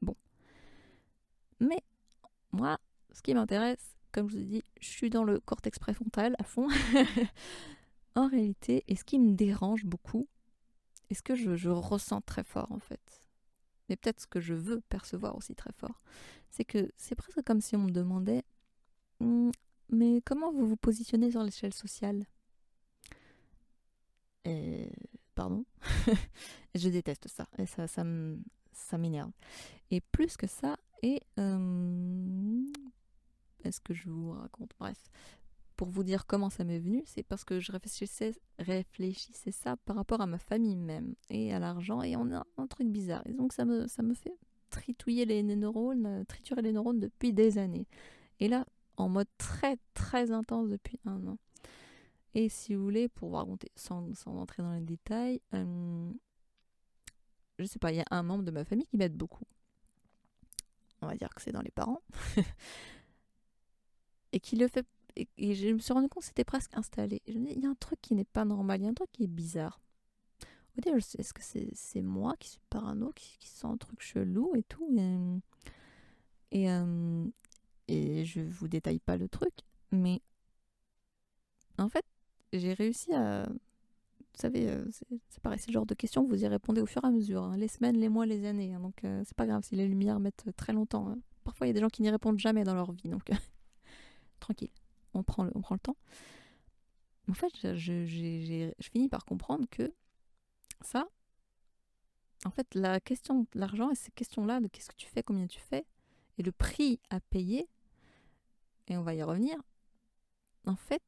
Bon. Mais moi, ce qui m'intéresse, comme je vous ai dit, je suis dans le cortex préfrontal à fond. En réalité, et ce qui me dérange beaucoup, et ce que je ressens très fort en fait, mais peut-être ce que je veux percevoir aussi très fort, c'est que c'est presque comme si on me demandait mais comment vous vous positionnez sur l'échelle sociale? Et pardon. Je déteste ça, et ça m'énerve. Et plus que ça, est-ce que je vous raconte? Bref, pour vous dire comment ça m'est venu, c'est parce que je réfléchissais ça par rapport à ma famille même, et à l'argent, et on a un truc bizarre. Et donc ça me fait triturer les neurones depuis des années. Et là, en mode très très intense depuis 1 an. Et si vous voulez, pour vous raconter, sans entrer dans les détails, je sais pas, il y a un membre de ma famille qui m'aide beaucoup. On va dire que c'est dans les parents. Et qui le fait. Et je me suis rendu compte que c'était presque installé. Et je me dis, il y a un truc qui n'est pas normal, il y a un truc qui est bizarre. Au début, est-ce que c'est moi qui suis parano, qui sens un truc chelou et tout. Et je vous détaille pas le truc, mais en fait, j'ai réussi à. Vous savez, c'est pareil, c'est le genre de questions, vous y répondez au fur et à mesure, hein, les semaines, les mois, les années. Hein, donc c'est pas grave si les lumières mettent très longtemps. Hein. Parfois, il y a des gens qui n'y répondent jamais dans leur vie, donc tranquille, on prend le temps. En fait, je finis par comprendre que ça, en fait, la question de l'argent et ces questions-là de qu'est-ce que tu fais, combien tu fais, et le prix à payer, et on va y revenir, en fait,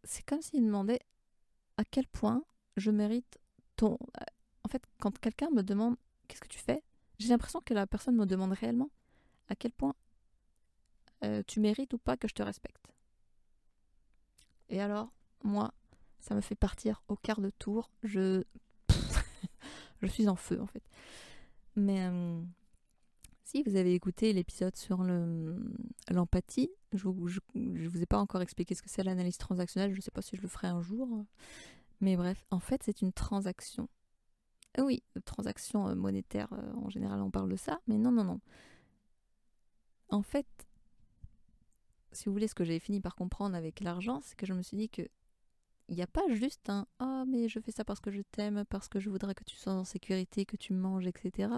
c'est comme s'il demandait à quel point je mérite ton... En fait, quand quelqu'un me demande qu'est-ce que tu fais, j'ai l'impression que la personne me demande réellement à quel point tu mérites ou pas que je te respecte. Et alors, moi, ça me fait partir au quart de tour. Je suis en feu, en fait. Mais si vous avez écouté l'épisode sur l'empathie, je vous ai pas encore expliqué ce que c'est l'analyse transactionnelle. Je sais pas si je le ferai un jour. Mais bref, en fait, c'est une transaction. Oui, transaction monétaire, en général, on parle de ça. Mais non. En fait, si vous voulez, ce que j'ai fini par comprendre avec l'argent, c'est que je me suis dit que il n'y a pas juste un «Ah, mais je fais ça parce que je t'aime, parce que je voudrais que tu sois en sécurité, que tu manges, etc.»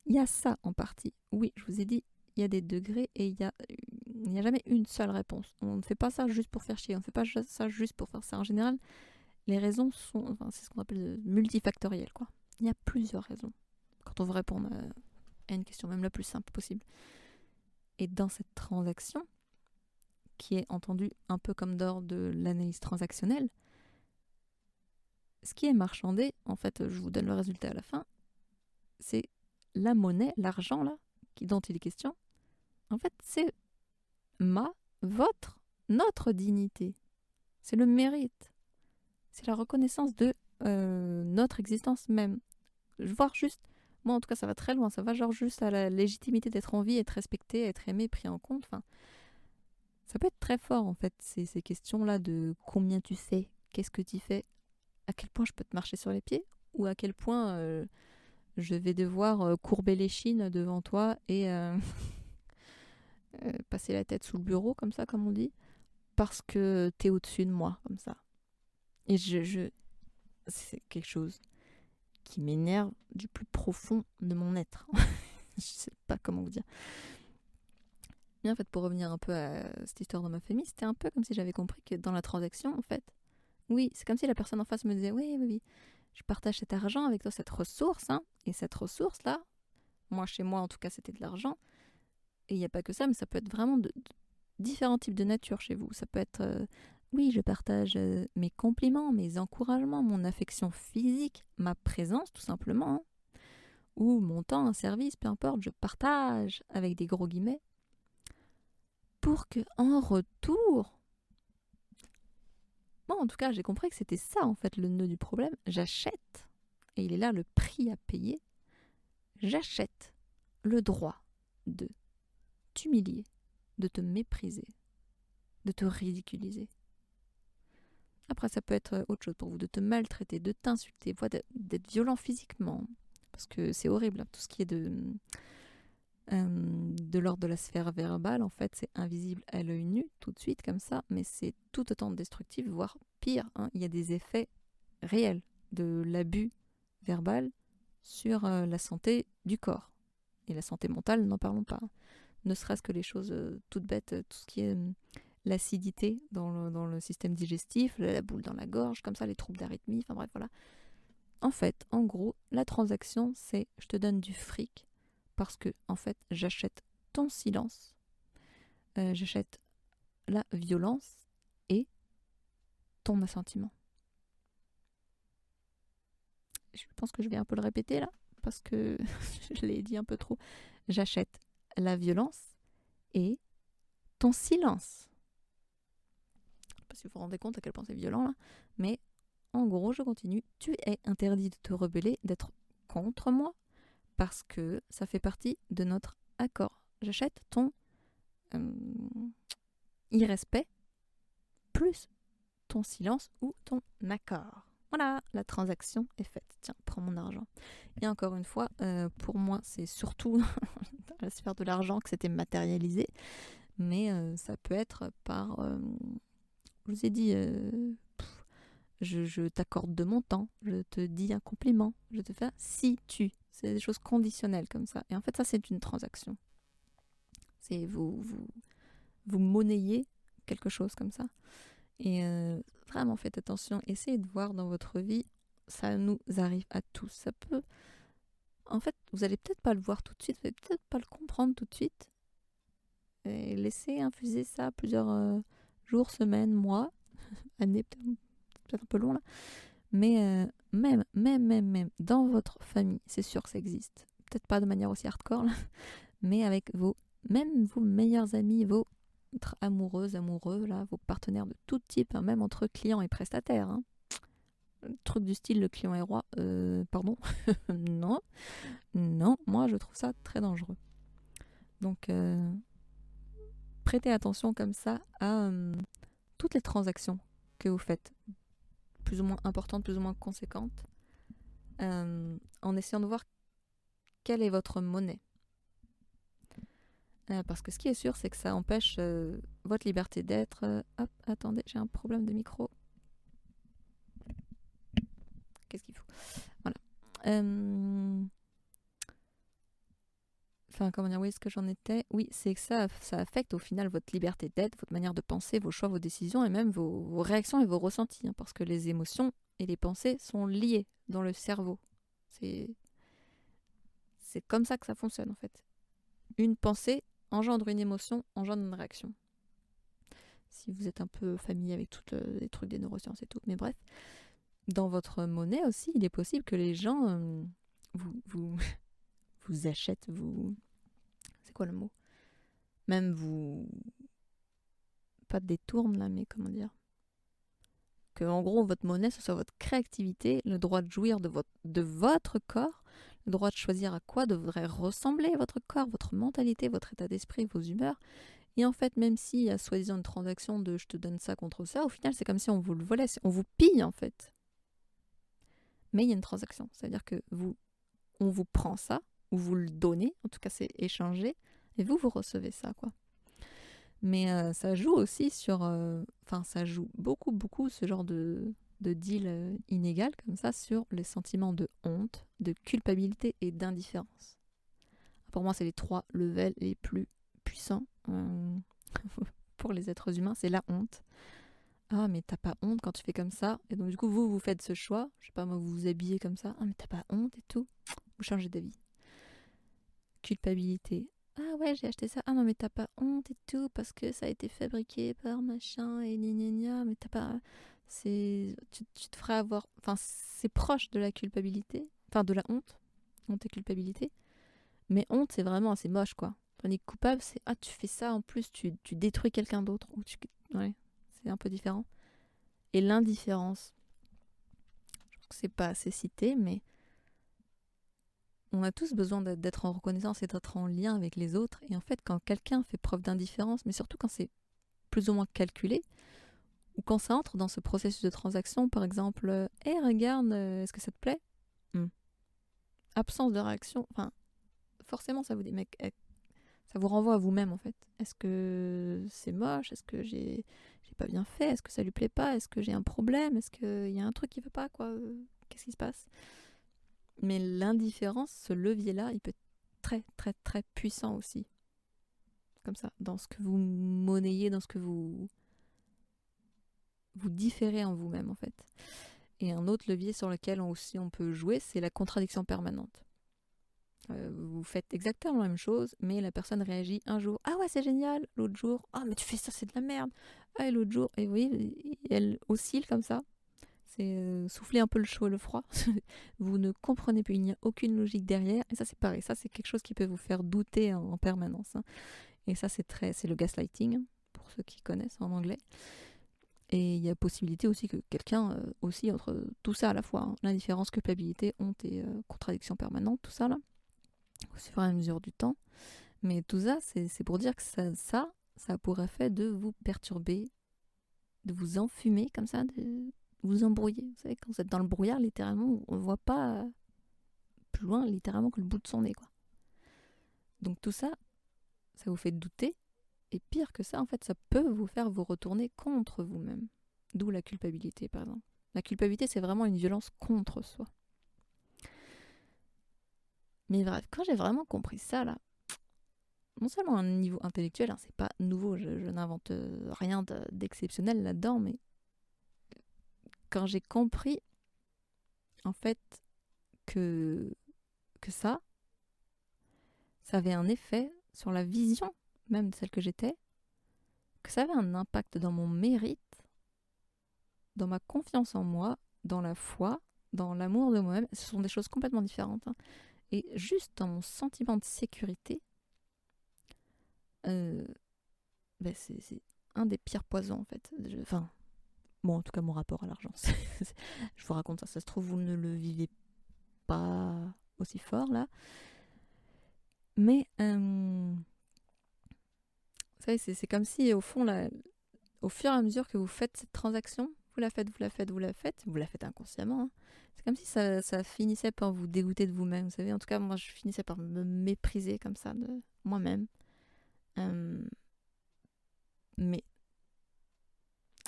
Il y a ça en partie. Oui, je vous ai dit, il y a des degrés et il n'y a jamais une seule réponse. On ne fait pas ça juste pour faire chier, on ne fait pas ça juste pour faire ça. En général, les raisons sont, enfin, c'est ce qu'on appelle multifactoriel, quoi. Il y a plusieurs raisons quand on veut répondre à une question, même la plus simple possible. Et dans cette transaction, qui est entendue un peu comme d'ordre de l'analyse transactionnelle, ce qui est marchandé, en fait, je vous donne le résultat à la fin, c'est la monnaie, l'argent là, dont il est question. En fait, c'est votre, notre dignité. C'est le mérite. C'est la reconnaissance de notre existence même. Voir juste, moi en tout cas ça va très loin, ça va genre juste à la légitimité d'être en vie, être respecté, être aimé, pris en compte. Enfin, ça peut être très fort en fait, ces questions-là de combien tu fais, qu'est-ce que tu fais, à quel point je peux te marcher sur les pieds, ou à quel point je vais devoir courber les chines devant toi et passer la tête sous le bureau, comme ça, comme on dit, parce que t'es au-dessus de moi, comme ça. Et c'est quelque chose qui m'énerve du plus profond de mon être. Je sais pas comment vous dire. Mais en fait, pour revenir un peu à cette histoire dans ma famille, c'était un peu comme si j'avais compris que dans la transaction, en fait, oui, c'est comme si la personne en face me disait oui, Je partage cet argent avec toi, cette ressource, hein, et cette ressource-là, moi, chez moi, en tout cas, c'était de l'argent. Et il n'y a pas que ça, mais ça peut être vraiment de différents types de nature chez vous. Ça peut être, oui, je partage mes compliments, mes encouragements, mon affection physique, ma présence, tout simplement, hein, ou mon temps, un service, peu importe, je partage avec des gros guillemets, pour que en retour, moi, en tout cas, j'ai compris que c'était ça, en fait, le nœud du problème. J'achète, et il est là le prix à payer, j'achète le droit de t'humilier, de te mépriser, de te ridiculiser. Après, ça peut être autre chose pour vous, de te maltraiter, de t'insulter, d'être violent physiquement, parce que c'est horrible, hein, tout ce qui est de l'ordre de la sphère verbale, en fait, c'est invisible à l'œil nu, tout de suite, comme ça, mais c'est tout autant destructif, voire pire, hein. Il y a des effets réels de l'abus verbal sur la santé du corps. Et la santé mentale, n'en parlons pas. Ne serait-ce que les choses toutes bêtes, tout ce qui est l'acidité dans le système digestif, la boule dans la gorge, comme ça, les troubles d'arythmie, enfin bref, voilà. En fait, en gros, la transaction, c'est je te donne du fric parce que, en fait, j'achète ton silence, j'achète la violence et ton assentiment. Je pense que je vais un peu le répéter là, parce que je l'ai dit un peu trop. J'achète la violence et ton silence. Je ne sais pas si vous vous rendez compte à quel point c'est violent là, mais en gros, je continue. Tu es interdit de te rebeller, d'être contre moi, parce que ça fait partie de notre accord. J'achète ton irrespect plus ton silence ou ton accord. Voilà, la transaction est faite. Tiens, prends mon argent. Et encore une fois, pour moi, c'est surtout dans la sphère de l'argent que c'était matérialisé, mais ça peut être par... je vous ai dit, je t'accorde de mon temps, je te dis un compliment, je te fais si tu. C'est des choses conditionnelles comme ça. Et en fait, ça, c'est une transaction. C'est vous monnayez quelque chose comme ça. Et vraiment, faites attention. Essayez de voir dans votre vie, ça nous arrive à tous. Ça peut... En fait, vous allez peut-être pas le voir tout de suite, vous allez peut-être pas le comprendre tout de suite. Et laissez infuser ça plusieurs jours, semaines, mois, années, peut-être un peu long là. Mais même dans votre famille, c'est sûr que ça existe. Peut-être pas de manière aussi hardcore là, mais avec même vos meilleurs amis, vos amoureuses, amoureux, là, vos partenaires de tout type, hein, même entre clients et prestataires. Hein. Le truc du style le client est roi, pardon, non, moi je trouve ça très dangereux. Donc prêtez attention comme ça à toutes les transactions que vous faites, plus ou moins importantes, plus ou moins conséquentes, en essayant de voir quelle est votre monnaie. Parce que ce qui est sûr, c'est que ça empêche votre liberté d'être. Hop, attendez, j'ai un problème de micro. Qu'est-ce qu'il faut ? Voilà. Enfin, comment dire, où est-ce que j'en étais ? Oui, c'est que ça affecte au final votre liberté d'être, votre manière de penser, vos choix, vos décisions et même vos réactions et vos ressentis. Hein, parce que les émotions et les pensées sont liées dans le cerveau. C'est comme ça que ça fonctionne en fait. Une pensée engendre une émotion, engendre une réaction. Si vous êtes un peu familier avec tous les trucs des neurosciences et tout. Mais bref, dans votre monnaie aussi, il est possible que les gens vous achètent, c'est quoi le mot ? Même vous... Pas détournent là, mais comment dire ? Que en gros, votre monnaie, ce soit votre créativité, le droit de jouir de votre corps, le droit de choisir à quoi devrait ressembler votre corps, votre mentalité, votre état d'esprit, vos humeurs. Et en fait, même s'il y a soi-disant une transaction de je te donne ça contre ça, au final, c'est comme si on vous le volait, on vous pille en fait. Mais il y a une transaction, c'est-à-dire que on vous prend ça, ou vous le donnez, en tout cas c'est échangé, et vous recevez ça, quoi. Mais ça joue aussi sur... Enfin, ça joue beaucoup ce genre de deal inégal, comme ça, sur les sentiments de honte, de culpabilité et d'indifférence. Pour moi, c'est les 3 levels les plus puissants pour les êtres humains, c'est la honte. Ah, mais t'as pas honte quand tu fais comme ça. Et donc, du coup, vous faites ce choix. Je sais pas, moi, vous vous habillez comme ça. Ah, mais t'as pas honte et tout. Vous changez d'avis. Culpabilité. Ah ouais, j'ai acheté ça. Ah non, mais t'as pas honte et tout parce que ça a été fabriqué par machin et gna gna gna. Mais t'as pas. Tu te ferais avoir. Enfin, c'est proche de la culpabilité. Enfin, de la honte. Honte et culpabilité. Mais honte, c'est vraiment assez moche, quoi. Tandis que coupable, c'est ah, tu fais ça en plus, tu détruis quelqu'un d'autre. Ou tu... Ouais, c'est un peu différent. Et l'indifférence. Je trouve que c'est pas assez cité, mais on a tous besoin d'être en reconnaissance et d'être en lien avec les autres. Et en fait, quand quelqu'un fait preuve d'indifférence, mais surtout quand c'est plus ou moins calculé, ou quand ça entre dans ce processus de transaction, par exemple, hey, regarde, est-ce que ça te plaît? Hmm. Absence de réaction. Enfin, forcément, ça vous dit, mec, ça vous renvoie à vous-même, en fait. Est-ce que c'est moche? Est-ce que j'ai pas bien fait? Est-ce que ça lui plaît pas? Est-ce que j'ai un problème? Est-ce qu'il y a un truc qui va pas, quoi? Qu'est-ce qui se passe? Mais l'indifférence, ce levier-là, il peut être très, très, très puissant aussi. Comme ça, dans ce que vous monnayez, dans ce que vous différez en vous-même, en fait. Et un autre levier sur lequel aussi on peut jouer, c'est la contradiction permanente. Vous faites exactement la même chose, mais la personne réagit un jour, ah ouais c'est génial, l'autre jour, ah mais tu fais ça c'est de la merde, ah et l'autre jour, et oui, elle oscille comme ça, c'est souffler un peu le chaud et le froid, vous ne comprenez plus, il n'y a aucune logique derrière, et ça c'est pareil, ça c'est quelque chose qui peut vous faire douter en permanence, hein. Et ça c'est le gaslighting, pour ceux qui connaissent en anglais. Et il y a possibilité aussi que quelqu'un aussi entre tout ça à la fois, hein, l'indifférence, culpabilité, honte et contradiction permanente, tout ça là, au fur et à mesure du temps. Mais tout ça, c'est pour dire que ça a pour effet de vous perturber, de vous enfumer comme ça, de vous embrouiller. Vous savez, quand vous êtes dans le brouillard, littéralement, on ne voit pas plus loin, littéralement, que le bout de son nez, quoi. Donc tout ça, ça vous fait douter. Et pire que ça, en fait, ça peut vous faire vous retourner contre vous-même. D'où la culpabilité, par exemple. La culpabilité, c'est vraiment une violence contre soi. Mais bref, quand j'ai vraiment compris ça, là, non seulement à un niveau intellectuel, hein, c'est pas nouveau, je n'invente rien d'exceptionnel là-dedans, mais quand j'ai compris, en fait, que, que ça avait un effet sur la vision même de celle que j'étais, que ça avait un impact dans mon mérite, dans ma confiance en moi, dans la foi, dans l'amour de moi-même, ce sont des choses complètement différentes, hein. Et juste dans mon sentiment de sécurité, c'est un des pires poisons en fait. Enfin, bon, en tout cas mon rapport à l'argent. Je vous raconte ça, ça se trouve vous ne le vivez pas aussi fort là. Mais vous savez, c'est comme si au fond, là, au fur et à mesure que vous faites cette transaction, vous la faites inconsciemment, hein. C'est comme si ça finissait par vous dégoûter de vous-même. Vous savez, en tout cas, moi, je finissais par me mépriser comme ça de moi-même. Mais,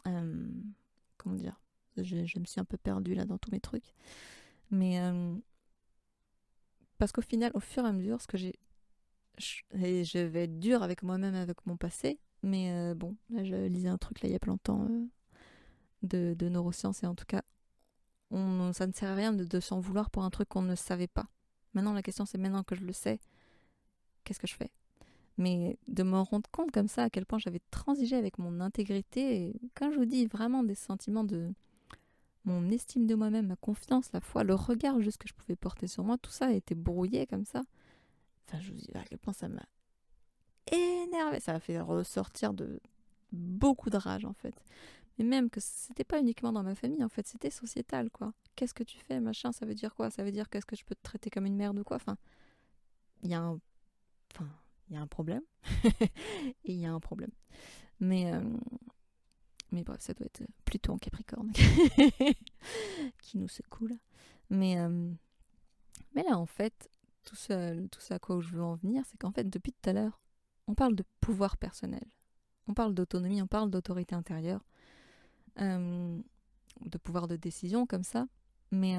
comment dire, je me suis un peu perdue là dans tous mes trucs. Mais, parce qu'au final, au fur et à mesure, et je vais être dure avec moi-même, avec mon passé, mais bon, là, je lisais un truc là il y a pas longtemps de neurosciences, et en tout cas, ça ne sert à rien de s'en vouloir pour un truc qu'on ne savait pas. Maintenant, la question, c'est maintenant que je le sais, qu'est-ce que je fais? Mais de me rendre compte comme ça à quel point j'avais transigé avec mon intégrité, et quand je vous dis vraiment des sentiments de mon estime de moi-même, ma confiance, la foi, le regard juste que je pouvais porter sur moi, tout ça a été brouillé comme ça. Enfin, je vous dis à quel point ça m'a énervé, ça a fait ressortir de beaucoup de rage en fait. Mais même que c'était pas uniquement dans ma famille, en fait, c'était sociétal, quoi. Qu'est-ce que tu fais, machin, ça veut dire quoi? Ça veut dire qu'est-ce que je peux te traiter comme une merde ou quoi? Enfin, il y a un... Enfin, il y a un problème. Et il y a un problème. Mais, euh, mais bref, ça doit être plutôt en Capricorne qui nous secoue, là. Mais, euh, mais là, en fait, tout ce à quoi je veux en venir, c'est qu'en fait, depuis tout à l'heure, on parle de pouvoir personnel. On parle d'autonomie, on parle d'autorité intérieure. De pouvoir de décision comme ça, mais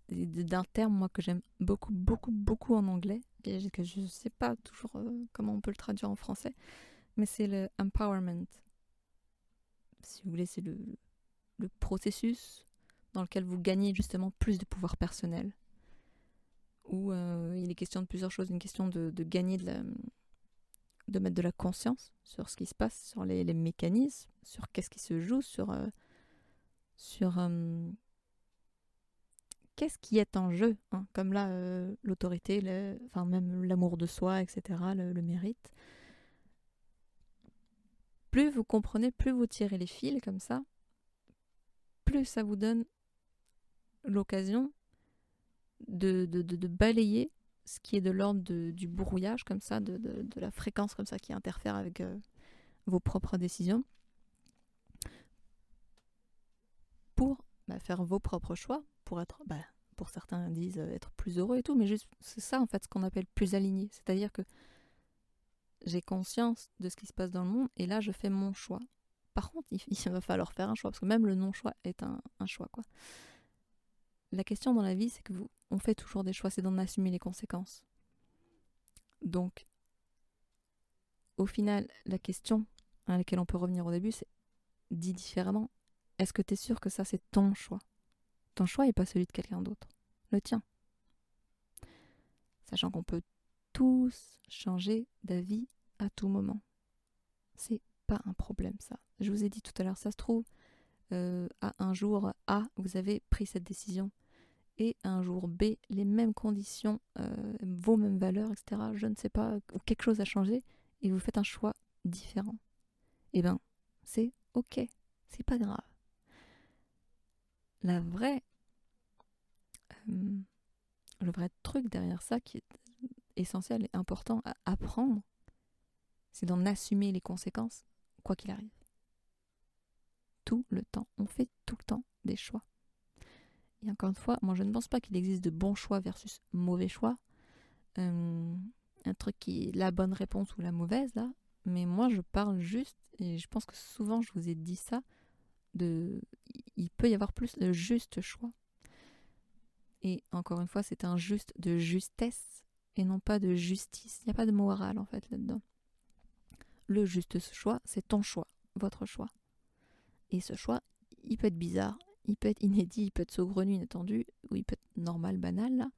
d'un terme moi que j'aime beaucoup beaucoup beaucoup en anglais et que je sais pas toujours comment on peut le traduire en français, mais c'est le empowerment. si vous voulez, c'est le processus dans lequel vous gagnez justement plus de pouvoir personnel. Où il est question de plusieurs choses. Une question de gagner de mettre de la conscience sur ce qui se passe, sur les mécanismes, sur qu'est-ce qui se joue, sur qu'est-ce qui est en jeu, hein, comme là, l'autorité, enfin même l'amour de soi, etc., le mérite. Plus vous comprenez, plus vous tirez les fils comme ça, plus ça vous donne l'occasion de balayer ce qui est de l'ordre du brouillage, comme ça, de la fréquence comme ça qui interfère avec vos propres décisions, pour faire vos propres choix, pour être, pour certains disent être plus heureux et tout, mais juste, c'est ça en fait ce qu'on appelle plus aligné. C'est-à-dire que j'ai conscience de ce qui se passe dans le monde et là je fais mon choix. Par contre, il va falloir faire un choix, parce que même le non-choix est un choix, quoi. La question dans la vie, c'est que on fait toujours des choix, c'est d'en assumer les conséquences. Donc, au final, la question à laquelle on peut revenir au début, c'est, dit différemment, est-ce que tu es sûr que ça, c'est ton choix? Ton choix n'est pas celui de quelqu'un d'autre, le tien. Sachant qu'on peut tous changer d'avis à tout moment. C'est pas un problème, ça. Je vous ai dit tout à l'heure, ça se trouve, à un jour A, vous avez pris cette décision, et un jour B, les mêmes conditions, vos mêmes valeurs, etc., je ne sais pas, ou quelque chose a changé, et vous faites un choix différent. Eh ben, c'est ok, c'est pas grave. Le vrai truc derrière ça, qui est essentiel et important à apprendre, c'est d'en assumer les conséquences, quoi qu'il arrive. Tout le temps, on fait tout le temps des choix. Et encore une fois, moi je ne pense pas qu'il existe de bons choix versus mauvais choix. Un truc qui est la bonne réponse ou la mauvaise, là. Mais moi je parle juste, et je pense que souvent je vous ai dit ça, il peut y avoir plus de juste choix. Et encore une fois, c'est un juste de justesse et non pas de justice. Il n'y a pas de morale en fait là-dedans. Le juste choix, c'est ton choix, votre choix. Et ce choix, il peut être bizarre, il peut être inédit, il peut être saugrenu, inattendu, ou il peut être normal, banal, là.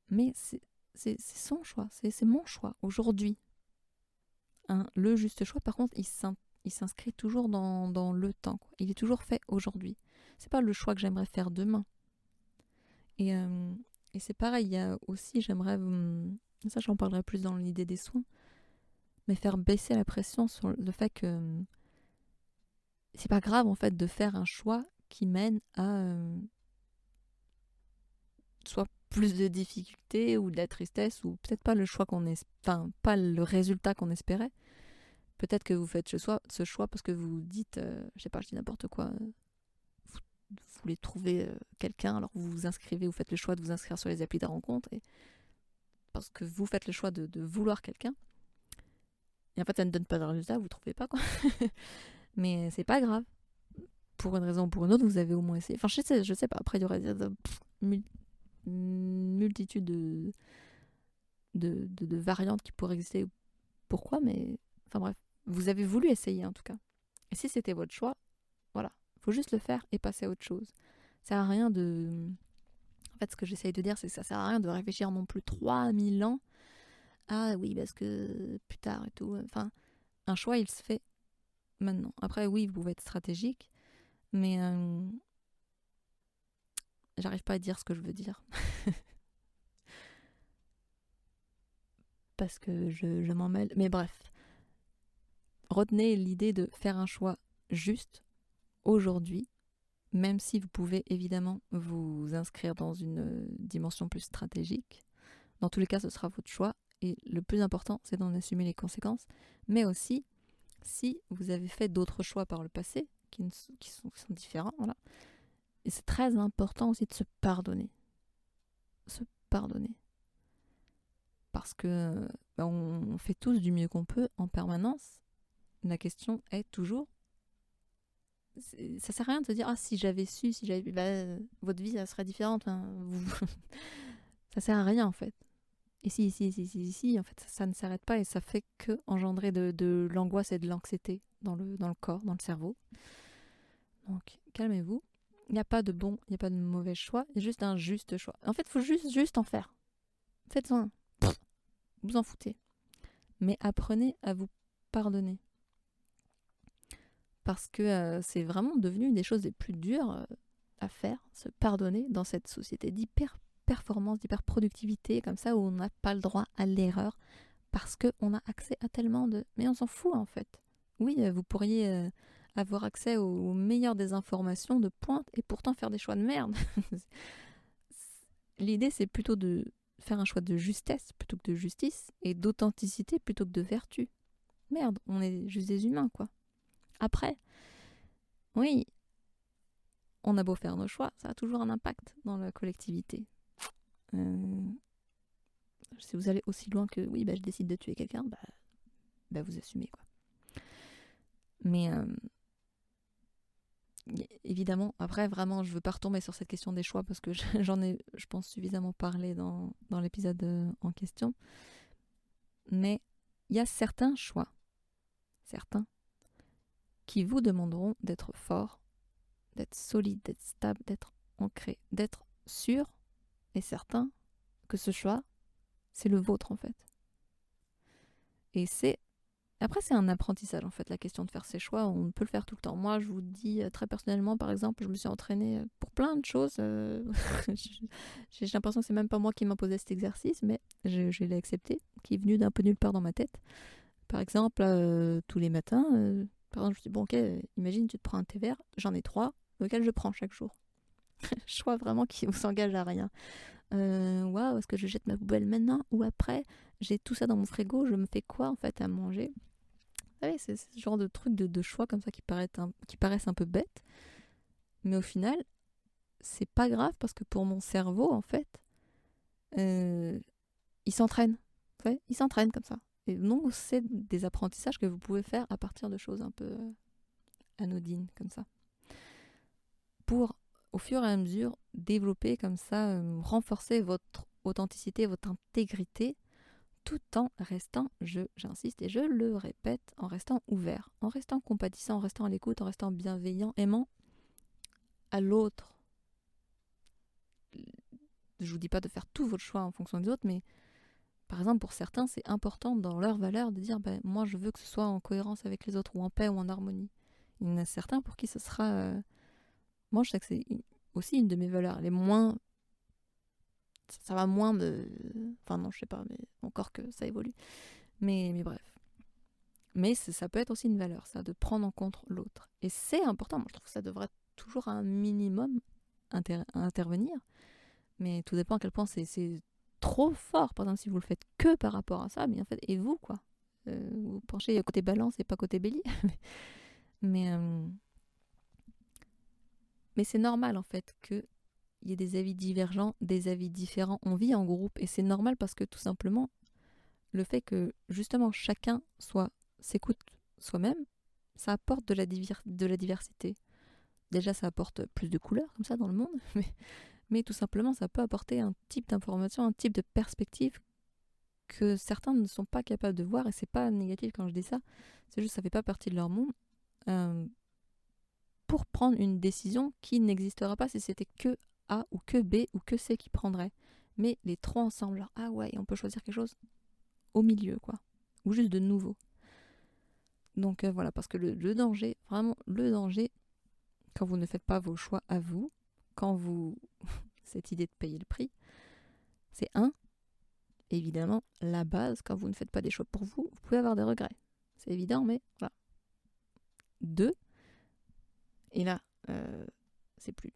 Mais c'est son choix, c'est mon choix, aujourd'hui. Hein, le juste choix, par contre, il s'inscrit toujours dans le temps, quoi. Il est toujours fait aujourd'hui. C'est pas le choix que j'aimerais faire demain. Et c'est pareil, il y a aussi, j'aimerais, ça j'en parlerai plus dans l'idée des soins, mais faire baisser la pression sur le fait que c'est pas grave en fait de faire un choix qui mène à soit plus de difficultés ou de la tristesse, ou peut-être pas le choix pas le résultat qu'on espérait. Peut-être que vous faites ce choix parce que vous dites, je sais pas, je dis n'importe quoi, vous voulez trouver quelqu'un, alors vous vous inscrivez, vous faites le choix de vous inscrire sur les applis de rencontre, et parce que vous faites le choix de vouloir quelqu'un, et en fait ça ne donne pas de résultat, vous ne trouvez pas, quoi. Mais c'est pas grave. Pour une raison ou pour une autre, vous avez au moins essayé. Enfin, je sais pas, après il y aurait une multitude de variantes qui pourraient exister. Pourquoi, mais... Enfin bref, vous avez voulu essayer en tout cas. Et si c'était votre choix, voilà. Faut juste le faire et passer à autre chose. Ça sert à rien de... En fait, ce que j'essaye de dire, c'est que ça sert à rien de réfléchir non plus 3000 ans. Ah oui, parce que plus tard et tout. Enfin, un choix, il se fait maintenant. Après, oui, vous pouvez être stratégique, mais j'arrive pas à dire ce que je veux dire. Parce que je m'en mêle. Mais bref, retenez l'idée de faire un choix juste aujourd'hui, même si vous pouvez évidemment vous inscrire dans une dimension plus stratégique. Dans tous les cas, ce sera votre choix. Et le plus important, c'est d'en assumer les conséquences. Mais aussi, si vous avez fait d'autres choix par le passé, qui sont différents, voilà. Et c'est très important aussi de se pardonner. Se pardonner. Parce que on fait tous du mieux qu'on peut en permanence. La question est toujours, ça sert à rien de se dire ah si j'avais su, si j'avais, votre vie ça serait différente. Hein, ça sert à rien en fait. Et si, en fait, ça ne s'arrête pas et ça fait que engendrer de l'angoisse et de l'anxiété dans le corps, dans le cerveau. Donc, calmez-vous. Il n'y a pas de bon, il n'y a pas de mauvais choix, il y a juste un juste choix. En fait, il faut juste en faire. Faites-en un. Vous en foutez. Mais apprenez à vous pardonner. Parce que c'est vraiment devenu une des choses les plus dures à faire, se pardonner dans cette société d'hyper-performance, d'hyper-productivité, comme ça, où on n'a pas le droit à l'erreur, parce qu'on a accès à tellement de... Mais on s'en fout, en fait. Oui, vous pourriez avoir accès aux meilleures des informations de pointe, et pourtant faire des choix de merde. L'idée, c'est plutôt de faire un choix de justesse plutôt que de justice, et d'authenticité plutôt que de vertu. Merde, on est juste des humains, quoi. Après, oui, on a beau faire nos choix, ça a toujours un impact dans la collectivité. Si vous allez aussi loin que, oui, je décide de tuer quelqu'un, vous assumez, quoi. Mais évidemment, après, vraiment, je veux pas retomber sur cette question des choix parce que j'en ai, je pense, suffisamment parlé dans l'épisode en question. Mais il y a certains choix, qui vous demanderont d'être fort, d'être solide, d'être stable, d'être ancré, d'être sûr et certain que ce choix, c'est le vôtre en fait. Et après, c'est un apprentissage en fait, la question de faire ses choix. On peut le faire tout le temps. Moi, je vous dis très personnellement, par exemple, je me suis entraînée pour plein de choses. J'ai l'impression que c'est même pas moi qui m'imposais cet exercice, mais je l'ai accepté, qui est venu d'un peu nulle part dans ma tête. Par exemple, tous les matins, par exemple, je me dis, bon, ok, imagine, tu te prends un thé vert, j'en ai 3, lequel je prends chaque jour. Choix vraiment qui ne s'engage à rien. Waouh, est-ce que je jette ma poubelle maintenant ou après? J'ai tout ça dans mon frigo, je me fais quoi en fait à manger? Ouais, c'est ce genre de trucs de choix comme ça qui paraissent un peu bêtes. Mais au final, c'est pas grave parce que pour mon cerveau, en fait, il s'entraîne. Ouais, il s'entraîne comme ça. Et donc, c'est des apprentissages que vous pouvez faire à partir de choses un peu anodines comme ça. Pour, au fur et à mesure, développer comme ça, renforcer votre authenticité, votre intégrité, tout en restant, j'insiste et je le répète, en restant ouvert, en restant compatissant, en restant à l'écoute, en restant bienveillant, aimant à l'autre. Je vous dis pas de faire tout votre choix en fonction des autres, mais par exemple pour certains c'est important dans leur valeur de dire moi je veux que ce soit en cohérence avec les autres ou en paix ou en harmonie. Il y en a certains pour qui ce sera... Moi je sais que c'est aussi une de mes valeurs, elle est moins... Ça va moins de... Enfin non je sais pas, mais encore que ça évolue. Mais bref. Mais ça peut être aussi une valeur, ça, de prendre en compte l'autre. Et c'est important, moi je trouve que ça devrait toujours à un minimum intervenir. Mais tout dépend à quel point c'est trop fort. Par exemple, si vous le faites que par rapport à ça, mais en fait, et vous, quoi vous penchez côté balance et pas côté bélier. mais c'est normal, en fait, qu'il y ait des avis divergents, des avis différents. On vit en groupe, et c'est normal parce que, tout simplement, le fait que, justement, chacun s'écoute soi-même, ça apporte de la diversité. Déjà, ça apporte plus de couleurs, comme ça, dans le monde, mais tout simplement, ça peut apporter un type d'information, un type de perspective que certains ne sont pas capables de voir, et c'est pas négatif quand je dis ça, c'est juste que ça fait pas partie de leur monde, pour prendre une décision qui n'existera pas si c'était que A ou que B ou que C qui prendrait. Mais les trois ensemble, genre, ah ouais, on peut choisir quelque chose au milieu, quoi. Ou juste de nouveau. Donc voilà, parce que le danger, vraiment le danger, quand vous ne faites pas vos choix à vous, quand vous... cette idée de payer le prix, c'est évidemment, la base, quand vous ne faites pas des choix pour vous, vous pouvez avoir des regrets. C'est évident, mais voilà. 2, et là, c'est plus...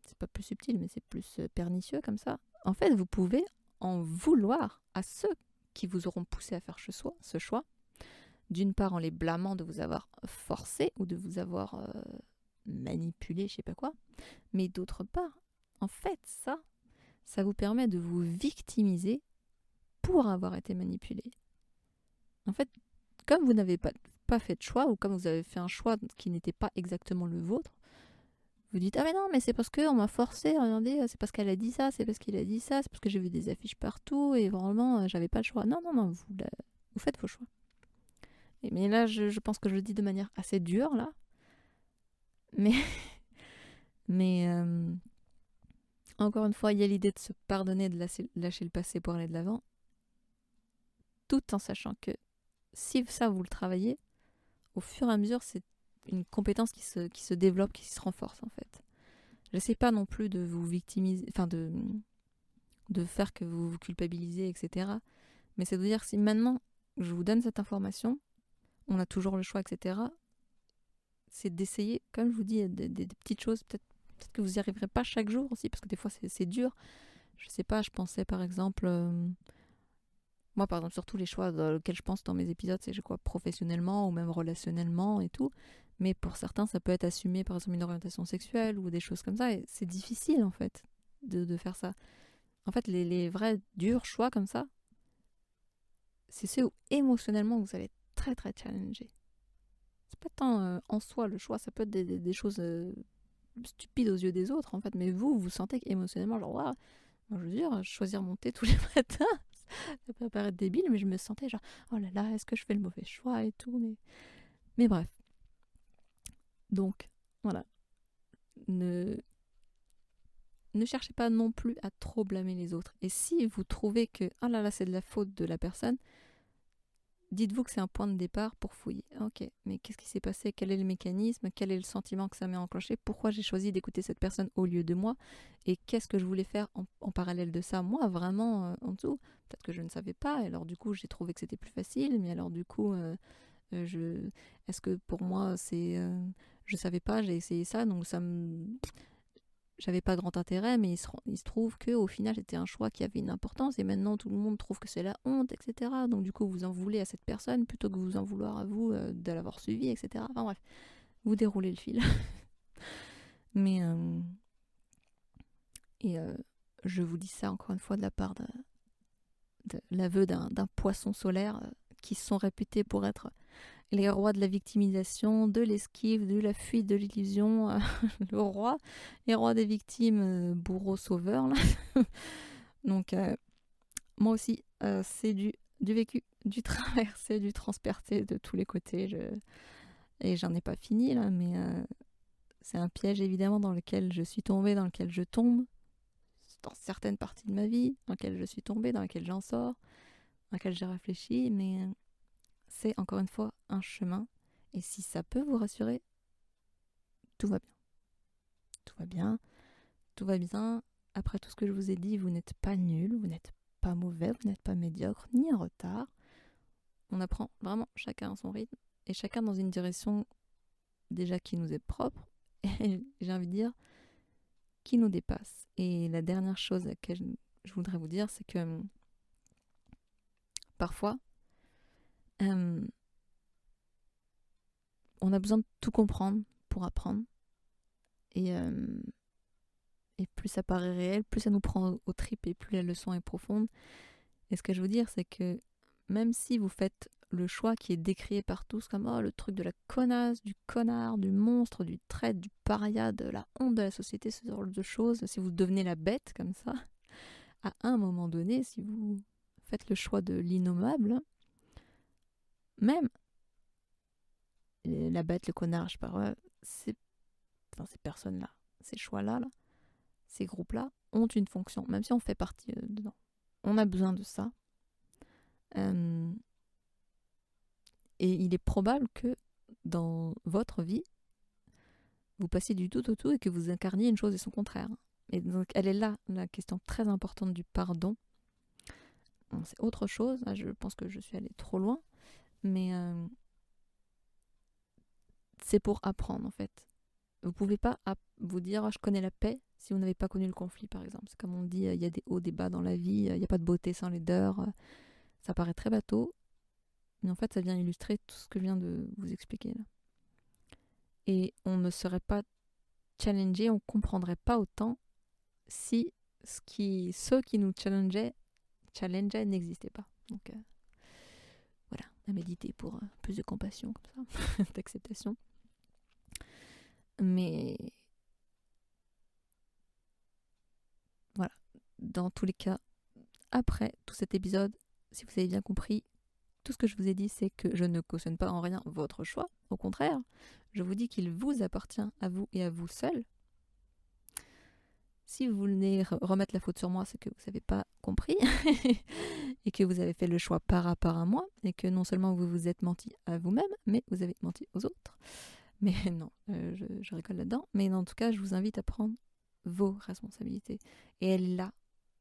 c'est pas plus subtil, mais c'est plus pernicieux comme ça. En fait, vous pouvez en vouloir à ceux qui vous auront poussé à faire ce choix. D'une part, en les blâmant de vous avoir forcé ou de vous avoir manipulé, je sais pas quoi. Mais d'autre part, en fait, ça vous permet de vous victimiser pour avoir été manipulé. En fait, comme vous n'avez pas fait de choix, ou comme vous avez fait un choix qui n'était pas exactement le vôtre, Vous dites, ah mais non, mais c'est parce qu'on m'a forcé, regardez, c'est parce qu'elle a dit ça, c'est parce qu'il a dit ça, c'est parce que j'ai vu des affiches partout et vraiment, j'avais pas le choix. Non, non, non, vous faites vos choix. Mais là, je pense que je le dis de manière assez dure, là. Mais, mais encore une fois, il y a l'idée de se pardonner, de lâcher le passé pour aller de l'avant, tout en sachant que si ça, vous le travaillez, au fur et à mesure, c'est une compétence qui se développe, qui se renforce, en fait. J'essaie pas non plus de vous victimiser, enfin de faire que vous vous culpabilisez, etc. Mais c'est de vous dire, si maintenant je vous donne cette information, on a toujours le choix, etc. C'est d'essayer, comme je vous dis, des petites choses, peut-être que vous n'y arriverez pas chaque jour aussi, parce que des fois c'est dur. Je sais pas, je pensais par exemple, moi par exemple, surtout les choix auxquels je pense dans mes épisodes, c'est quoi, professionnellement ou même relationnellement et tout. Mais pour certains, ça peut être assumé par exemple une orientation sexuelle ou des choses comme ça, et c'est difficile en fait de faire ça. En fait, les vrais durs choix comme ça, c'est ceux où émotionnellement vous allez être très très challengé. C'est pas tant en soi le choix, ça peut être des choses stupides aux yeux des autres en fait, mais vous sentez qu'émotionnellement, genre, waouh, moi, je veux dire, choisir mon thé tous les matins, ça peut paraître débile, mais je me sentais genre, oh là là, est-ce que je fais le mauvais choix et tout, mais bref. Donc, voilà. Ne, ne cherchez pas non plus à trop blâmer les autres. Et si vous trouvez que, ah là là, c'est de la faute de la personne, dites-vous que c'est un point de départ pour fouiller. Ok, mais qu'est-ce qui s'est passé? Quel est le mécanisme? Quel est le sentiment que ça m'a enclenché? Pourquoi j'ai choisi d'écouter cette personne au lieu de moi? Et qu'est-ce que je voulais faire en parallèle de ça? Moi, vraiment, en dessous, peut-être que je ne savais pas, et alors du coup, j'ai trouvé que c'était plus facile, mais alors du coup, est-ce que pour moi, je savais pas, j'ai essayé ça, donc j'avais pas grand intérêt, mais il se trouve qu'au final, c'était un choix qui avait une importance, et maintenant tout le monde trouve que c'est la honte, etc. Donc du coup, vous en voulez à cette personne plutôt que vous en vouloir à vous de l'avoir suivi, etc. Enfin bref, vous déroulez le fil. Mais je vous dis ça encore une fois de la part de l'aveu d'un poisson solaire qui sont réputés pour être les rois de la victimisation, de l'esquive, de la fuite, de l'illusion, le roi, les rois des victimes, bourreau sauveur. Là. Donc moi aussi, c'est du vécu, du traversé, du transpercé de tous les côtés. Et j'en ai pas fini là, mais c'est un piège évidemment dans lequel je suis tombée, dans lequel je tombe, dans certaines parties de ma vie, dans lequel je suis tombée, dans lequel j'en sors, dans lequel j'ai réfléchi, mais c'est encore une fois un chemin. Et si ça peut vous rassurer, tout va bien. Tout va bien, tout va bien. Après tout ce que je vous ai dit, vous n'êtes pas nul, vous n'êtes pas mauvais, vous n'êtes pas médiocre, ni en retard. On apprend vraiment chacun à son rythme et chacun dans une direction déjà qui nous est propre et j'ai envie de dire qui nous dépasse. Et la dernière chose à laquelle je voudrais vous dire, c'est que parfois, on a besoin de tout comprendre pour apprendre. Et plus ça paraît réel, plus ça nous prend aux tripes et plus la leçon est profonde. Et ce que je veux dire, c'est que même si vous faites le choix qui est décrié par tous comme le truc de la connasse, du connard, du monstre, du traître, du paria, de la honte de la société, ce genre de choses, si vous devenez la bête comme ça, à un moment donné, si vous faites le choix de l'innommable, même la bête, le connard, je sais pas, ces personnes-là, ces choix-là, ces groupes-là, ont une fonction, même si on fait partie dedans. On a besoin de ça. Et il est probable que dans votre vie, vous passiez du tout au tout et que vous incarniez une chose et son contraire. Et donc, elle est là, la question très importante du pardon. Bon, c'est autre chose, là, je pense que je suis allée trop loin, mais c'est pour apprendre, en fait. Vous pouvez pas vous dire je connais la paix si vous n'avez pas connu le conflit, par exemple. C'est comme on dit, il y a des hauts, des bas dans la vie, il n'y a pas de beauté sans laideur. Ça paraît très bateau, mais en fait, ça vient illustrer tout ce que je viens de vous expliquer là. Et on ne serait pas challengé, on ne comprendrait pas autant si ceux qui nous challengeaient n'existaient pas. Donc voilà, à méditer pour plus de compassion, comme ça, d'acceptation. Mais Voilà. Dans tous les cas, après tout cet épisode, si vous avez bien compris, tout ce que je vous ai dit, c'est que je ne cautionne pas en rien votre choix. Au contraire, je vous dis qu'il vous appartient à vous et à vous seul. Si vous venez remettre la faute sur moi, c'est que vous n'avez pas compris et que vous avez fait le choix par rapport à moi et que non seulement vous vous êtes menti à vous-même, mais vous avez menti aux autres. Mais non, je rigole là-dedans. Mais en tout cas, je vous invite à prendre vos responsabilités. Et elle est là,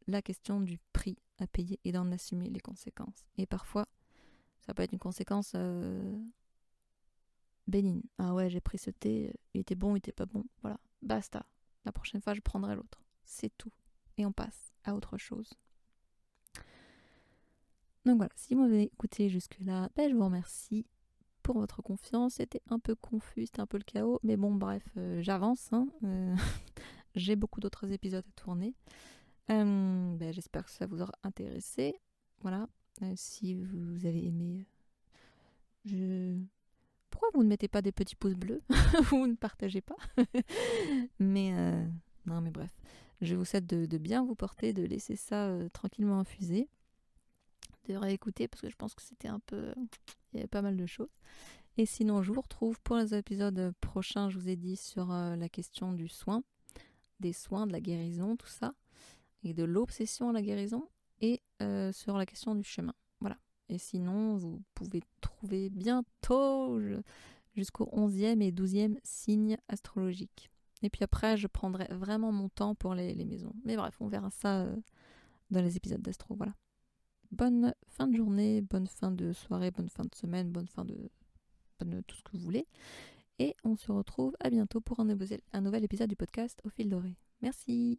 la question du prix à payer et d'en assumer les conséquences. Et parfois, ça peut être une conséquence bénigne. Ah ouais, j'ai pris ce thé, il était bon, il était pas bon. Voilà, basta. La prochaine fois, je prendrai l'autre. C'est tout. Et on passe à autre chose. Donc voilà, si vous m'avez écouté jusque-là, je vous remercie pour votre confiance. C'était un peu confus, c'était un peu le chaos. Mais bon, bref, j'avance. J'ai beaucoup d'autres épisodes à tourner. J'espère que ça vous aura intéressé. Voilà. Si vous avez aimé, pourquoi vous ne mettez pas des petits pouces bleus? Vous ne partagez pas? Mais non, mais bref. Je vous souhaite de bien vous porter, de laisser ça tranquillement infuser, de réécouter parce que je pense que c'était un peu... Il y avait pas mal de choses. Et sinon, je vous retrouve pour les épisodes prochains, je vous ai dit, sur la question du soin, des soins, de la guérison, tout ça, et de l'obsession à la guérison, et sur la question du chemin. Voilà. Et sinon, vous pouvez trouver bientôt jusqu'au 11e et 12e signe astrologique. Et puis après, je prendrai vraiment mon temps pour les maisons. Mais bref, on verra ça dans les épisodes d'astro. Voilà. Bonne fin de journée, bonne fin de soirée, bonne fin de semaine, bonne fin de tout ce que vous voulez. Et on se retrouve à bientôt pour un nouvel épisode du podcast Au fil doré. Merci.